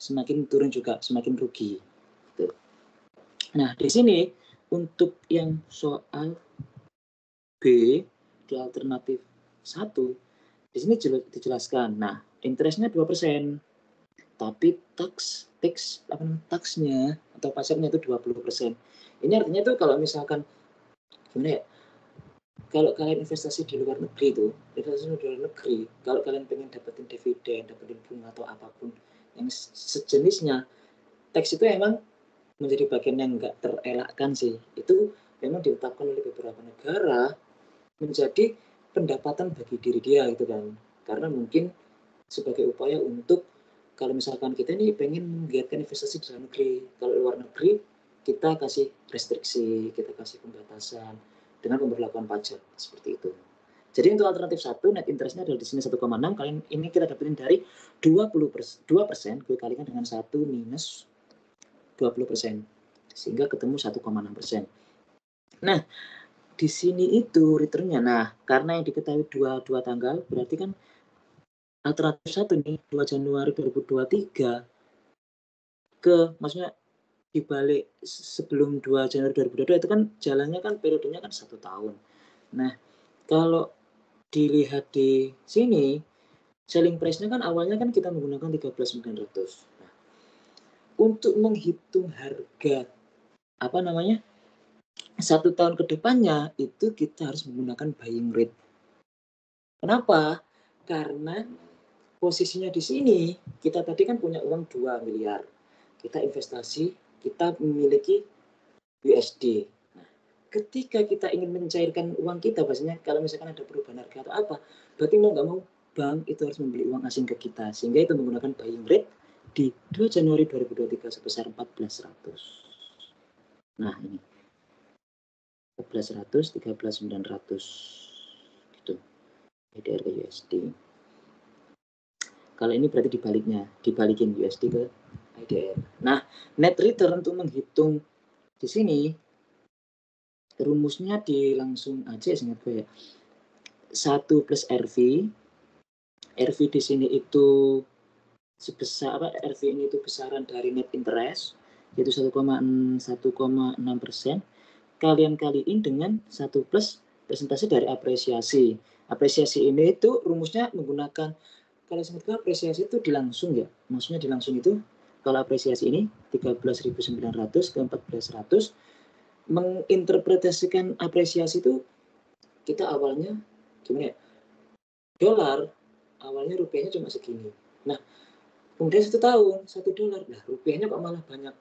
semakin turun juga, semakin rugi. Nah, di sini untuk yang soal B di alternatif 1, di sini dijelaskan. Nah, interestnya 2%, tapi taksnya atau pajaknya itu 20%. Ini artinya itu kalau misalkan gimana ya? Kalau kalian investasi di luar negeri itu, investasi di luar negeri, kalau kalian pengen dapetin dividen, dapetin bunga atau apapun yang sejenisnya, teks itu emang menjadi bagian yang nggak terelakkan sih. Itu memang ditetapkan oleh beberapa negara menjadi pendapatan bagi diri dia gitu kan. Karena mungkin sebagai upaya untuk kalau misalkan kita ini pengen menggiatkan investasi di dalam negeri, kalau luar negeri kita kasih restriksi, kita kasih pembatasan dengan pemberlakuan pajak seperti itu. Jadi untuk alternatif 1 net interestnya adalah di sini 1,6, kalian ini kita dapetin dari 2%, gue kalikan dengan 1 minus 20%, sehingga ketemu 1,6%. Nah, di sini itu returnnya, nah karena yang diketahui dua tanggal, berarti kan alternatif 1 nih 2 Januari 2023 maksudnya dibalik sebelum 2 Januari 2022 itu kan jalannya kan periodenya kan 1 tahun. Nah, kalau dilihat di sini selling price-nya kan awalnya kan kita menggunakan 13.900. Nah, untuk menghitung harga 1 tahun ke depannya itu kita harus menggunakan buying rate. Kenapa? Karena posisinya di sini kita tadi kan punya uang 2 miliar. Kita investasi, kita memiliki USD. Nah, ketika kita ingin mencairkan uang kita, biasanya kalau misalkan ada perubahan harga atau apa, berarti mau nggak mau bank itu harus membeli uang asing ke kita, sehingga itu menggunakan buying rate di 2 Januari 2023 sebesar 14.100. Nah, ini 14.100, 13.900 gitu. EDR ke USD. Kalau ini berarti dibalikin USD ke IDR. Nah, net return untuk menghitung di sini rumusnya langsung aja ingat gue ya. 1 plus RV. RV di sini itu sebesar RV ini itu besaran dari net interest yaitu 1,6%. Kalian kaliin dengan 1 plus persentase dari apresiasi. Apresiasi ini itu rumusnya menggunakan, kalau sebut apresiasi itu dilangsung ya. Maksudnya dilangsung itu kalau apresiasi ini 13.900 ke 14.100, menginterpretasikan apresiasi itu kita awalnya gimana ya? Dolar awalnya rupiahnya cuma segini. Nah, kemudian 1 tahun 1 dolar, nah rupiahnya kok malah banyak,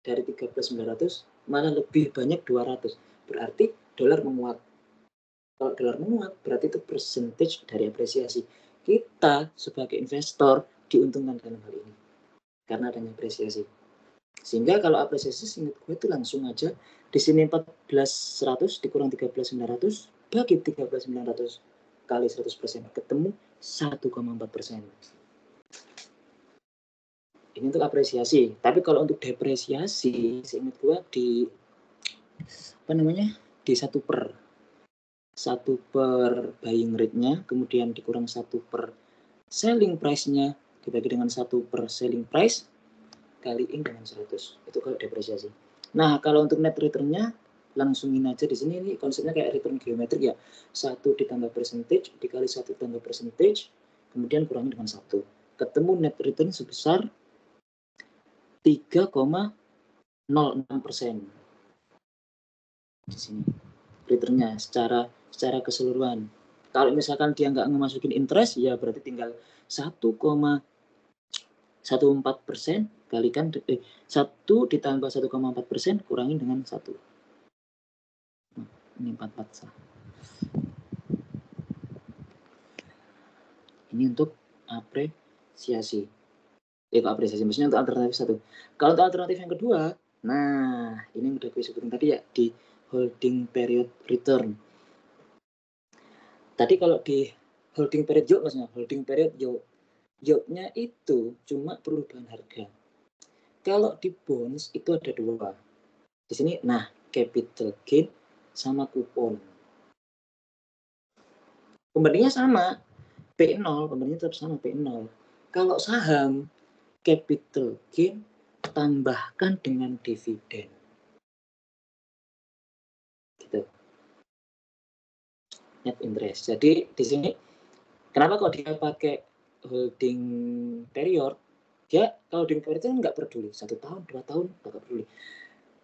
dari 13.900 malah lebih banyak 200. Berarti dolar menguat. Kalau dolar menguat berarti itu percentage dari apresiasi. Kita sebagai investor diuntungkan dalam hal ini karena adanya apresiasi. Sehingga kalau apresiasi seingat gue itu langsung aja di sini 14.100 dikurang 13.900 bagi 13.900 kali 100% ketemu 1,4%. Ini untuk apresiasi. Tapi kalau untuk depresiasi seingat gue di di 1 per buying rate-nya, kemudian dikurang 1 per selling price-nya dibagi dengan 1 per selling price kaliin dengan 100. Itu kalau depresiasi. Nah, kalau untuk net return-nya langsungin aja di sini, ini konsepnya kayak return geometrik ya. 1 ditambah percentage dikali 1 ditambah percentage kemudian kurangi dengan 1. Ketemu net return sebesar 3,06% di sini returnnya secara keseluruhan. Kalau misalkan dia nggak ngemasukin interest, ya berarti tinggal 1,14% kalikan 1 ditambah 1,4% kurangin dengan 1. Nah, ini 44 sah. Ini untuk apresiasi. Apresiasi maksudnya untuk alternatif 1. Kalau untuk alternatif yang kedua, nah ini yang udah gue sebutin tadi ya, di holding period return. Tadi kalau di holding period yield maksudnya, holding period yield-nya itu cuma perubahan harga. Kalau di bonds itu ada dua. Di sini, nah, capital gain sama kupon. Pembandingnya sama, P0, pembandingnya tetap sama, P0. Kalau saham, capital gain tambahkan dengan dividen. Gitu. Net interest. Jadi di sini kenapa kok dia pakai holding period? Dia kalau holding period itu nggak peduli 1 tahun, 2 tahun nggak peduli.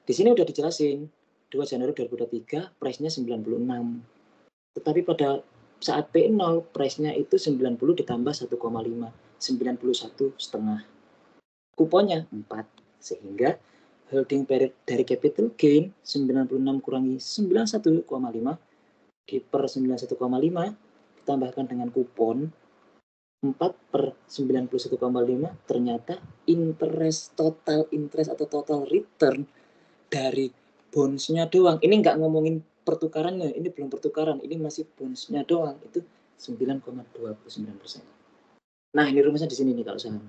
Di sini udah dijelasin 2 Januari 2023 price-nya 96. Tetapi pada saat P0 price-nya itu 90 ditambah 1,5, 91,5. Kuponnya 4. Sehingga holding period dari capital gain 96 kurangi 91,5 di per 91,5 ditambahkan dengan kupon 4 per 91,5 ternyata total interest atau total return dari bonds-nya doang. Ini nggak ngomongin pertukarannya, ini belum pertukaran, ini masih bonds-nya doang, itu 9,29%. Nah, ini rumusnya di sini nih kalau saham.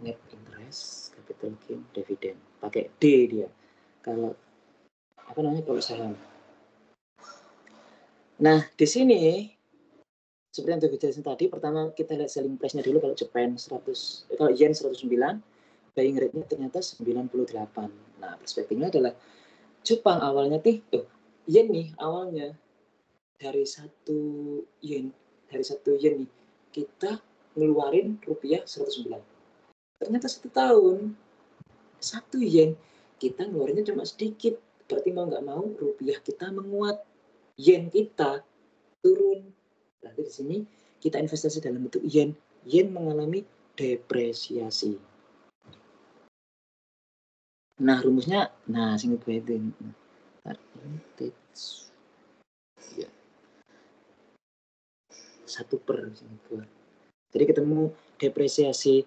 Net interest, capital gain, dividen. Pakai D dia. Kalau kalau saham. Nah, di sini seperti yang dijelasin tadi, pertama kita lihat selling price-nya dulu. Kalau kalau yen 109, buying rate-nya ternyata 98. Nah, perspektifnya adalah Jepang awalnya yen nih awalnya dari 1 yen nih kita ngeluarin rupiah 109. Ternyata 1 tahun 1 yen kita ngeluarinnya cuma sedikit. Berarti mau nggak mau rupiah kita menguat, yen kita turun. Berarti di sini kita investasi dalam bentuk yen. Yen mengalami depresiasi. Nah, rumusnya, sini gue itu. Ya. 1 per sini gue. Jadi ketemu depresiasi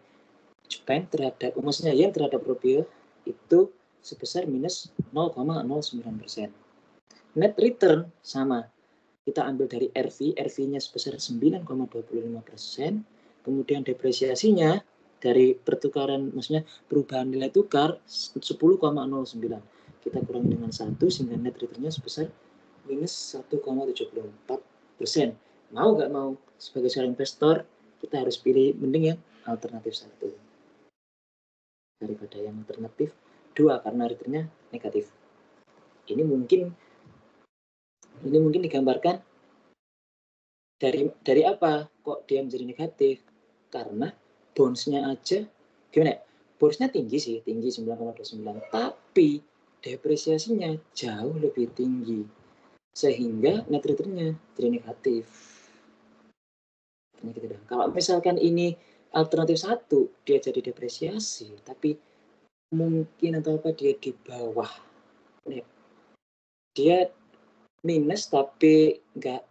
Jepang terhadap, maksudnya yen terhadap rupiah itu sebesar minus 0,09%. Net return sama. Kita ambil dari RV, RV-nya sebesar 9,25%, kemudian depresiasinya dari pertukaran, maksudnya perubahan nilai tukar 10,09. Kita kurangi dengan 1 sehingga net return-nya sebesar minus 1,74%. Mau nggak mau sebagai seorang investor kita harus pilih mending yang alternatif 1 daripada yang alternatif 2 karena return-nya negatif. Ini mungkin digambarkan dari apa kok dia menjadi negatif? Karena bonds-nya aja gimana ya? Bonds-nya tinggi 9,29, tapi depresiasinya jauh lebih tinggi sehingga net return-nya jadi negatif. Kalau misalkan ini alternatif 1 dia jadi depresiasi, tapi mungkin atau apa dia di bawah, dia minus tapi nggak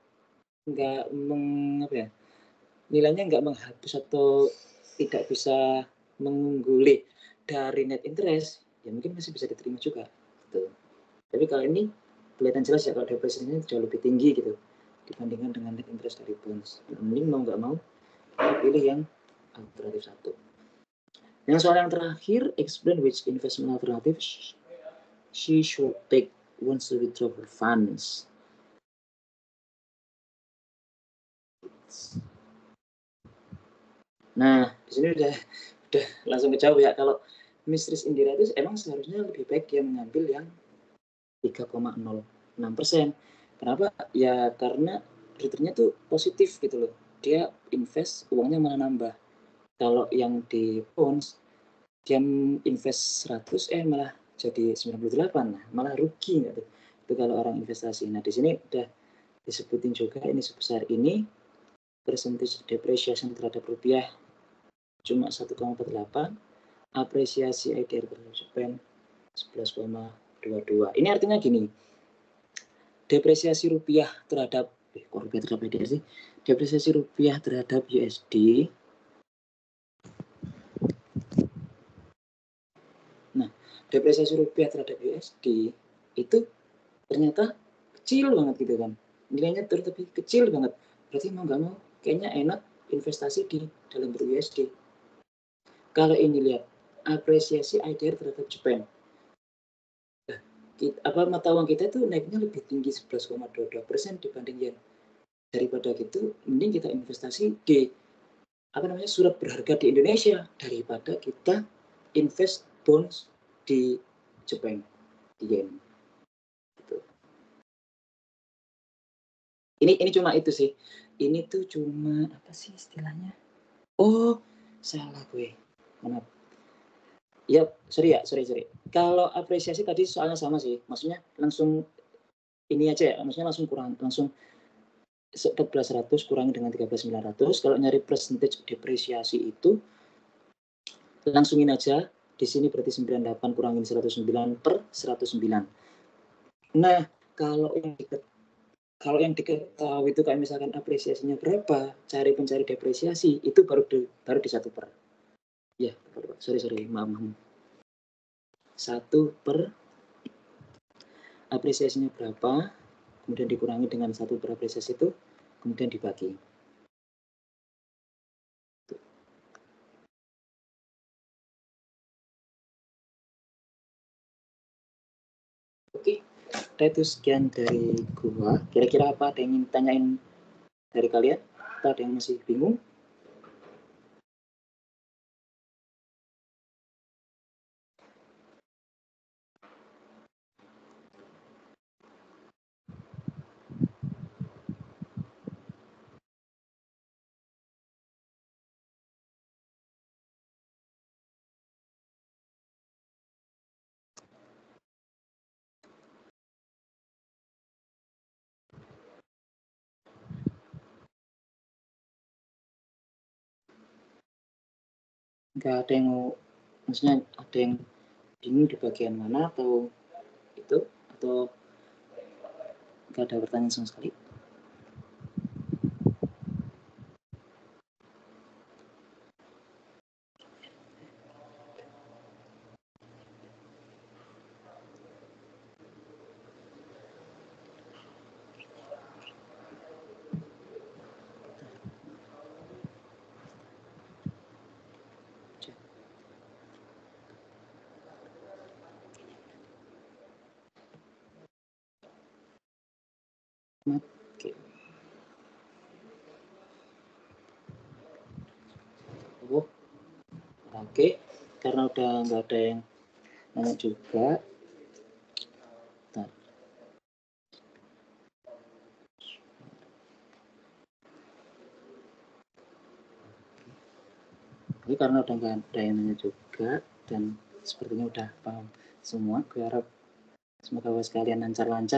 nilainya nggak menghapus atau tidak bisa mengungguli dari net interest, ya mungkin masih bisa diterima juga gitu. Tapi kalau ini kelihatan jelas ya kalau depresiasinya jauh lebih tinggi gitu dibandingkan dengan net interest dari bonds. Mending mau nggak mau pilih yang alternatif 1. Yang soal yang terakhir, explain which investment alternative she should take once to withdraw her funds. Nah, di sini udah langsung kejauh ya. Kalau Mistress Indira itu emang seharusnya lebih baik dia mengambil yang 3,06%. Kenapa? Ya karena return-nya tuh positif gitu loh. Dia invest, uangnya malah nambah. Kalau yang di bonds, dia invest 100, malah jadi 98. Nah, malah rugi nggak tuh? Itu kalau orang investasi. Nah, di sini udah disebutin juga ini sebesar ini, percentage depreciation terhadap rupiah cuma 1,48, apresiasi IDR terhadap Jepang 11,22. Ini artinya gini, depresiasi rupiah terhadap IDR sih? Depresiasi rupiah terhadap USD. Nah, depresiasi rupiah terhadap USD itu ternyata kecil banget gitu kan. Nilainya tapi kecil banget. Berarti mau nggak mau kayaknya enak investasi di dalam USD. Kalau ini lihat apresiasi IDR terhadap Jepang. Mata uang kita itu naiknya lebih tinggi 11,22% dibanding yen. Daripada gitu, mending kita investasi di surat berharga di Indonesia daripada kita invest bonds di Jepang, di yen. Gitu. Ini cuma itu sih. Ini tuh cuma apa sih istilahnya? Oh, salah gue. Maaf. Ya, sorry. Kalau apresiasi tadi soalnya sama sih. Maksudnya langsung ini aja ya, maksudnya langsung 1400 kurangi dengan 13.900. Kalau nyari percentage depresiasi itu langsungin aja. Di sini berarti 98 kurangin 109 per 109. Nah, kalau yang diketahui itu kayak misalkan apresiasinya berapa, cari pencari depresiasi itu baru di 1 per. Ya, sorry, maaf. 1 per apresiasinya berapa, kemudian dikurangi dengan 1 per apresiasi itu, kemudian dibagi. Oke, itu sekian dari gua. Kira-kira apa ada yang ingin tanyain dari kalian? Atau ada yang masih bingung? Nggak ada yang mau, maksudnya ada yang bingung di bagian mana atau itu, atau nggak ada pertanyaan sama sekali? Oke. Oh, oke. Karena udah nggak ada yang nanya juga. Bentar. Ini karena udah nggak ada yang nanya juga dan sepertinya udah paham semua. Gue harap semoga sekalian lancar-lancar.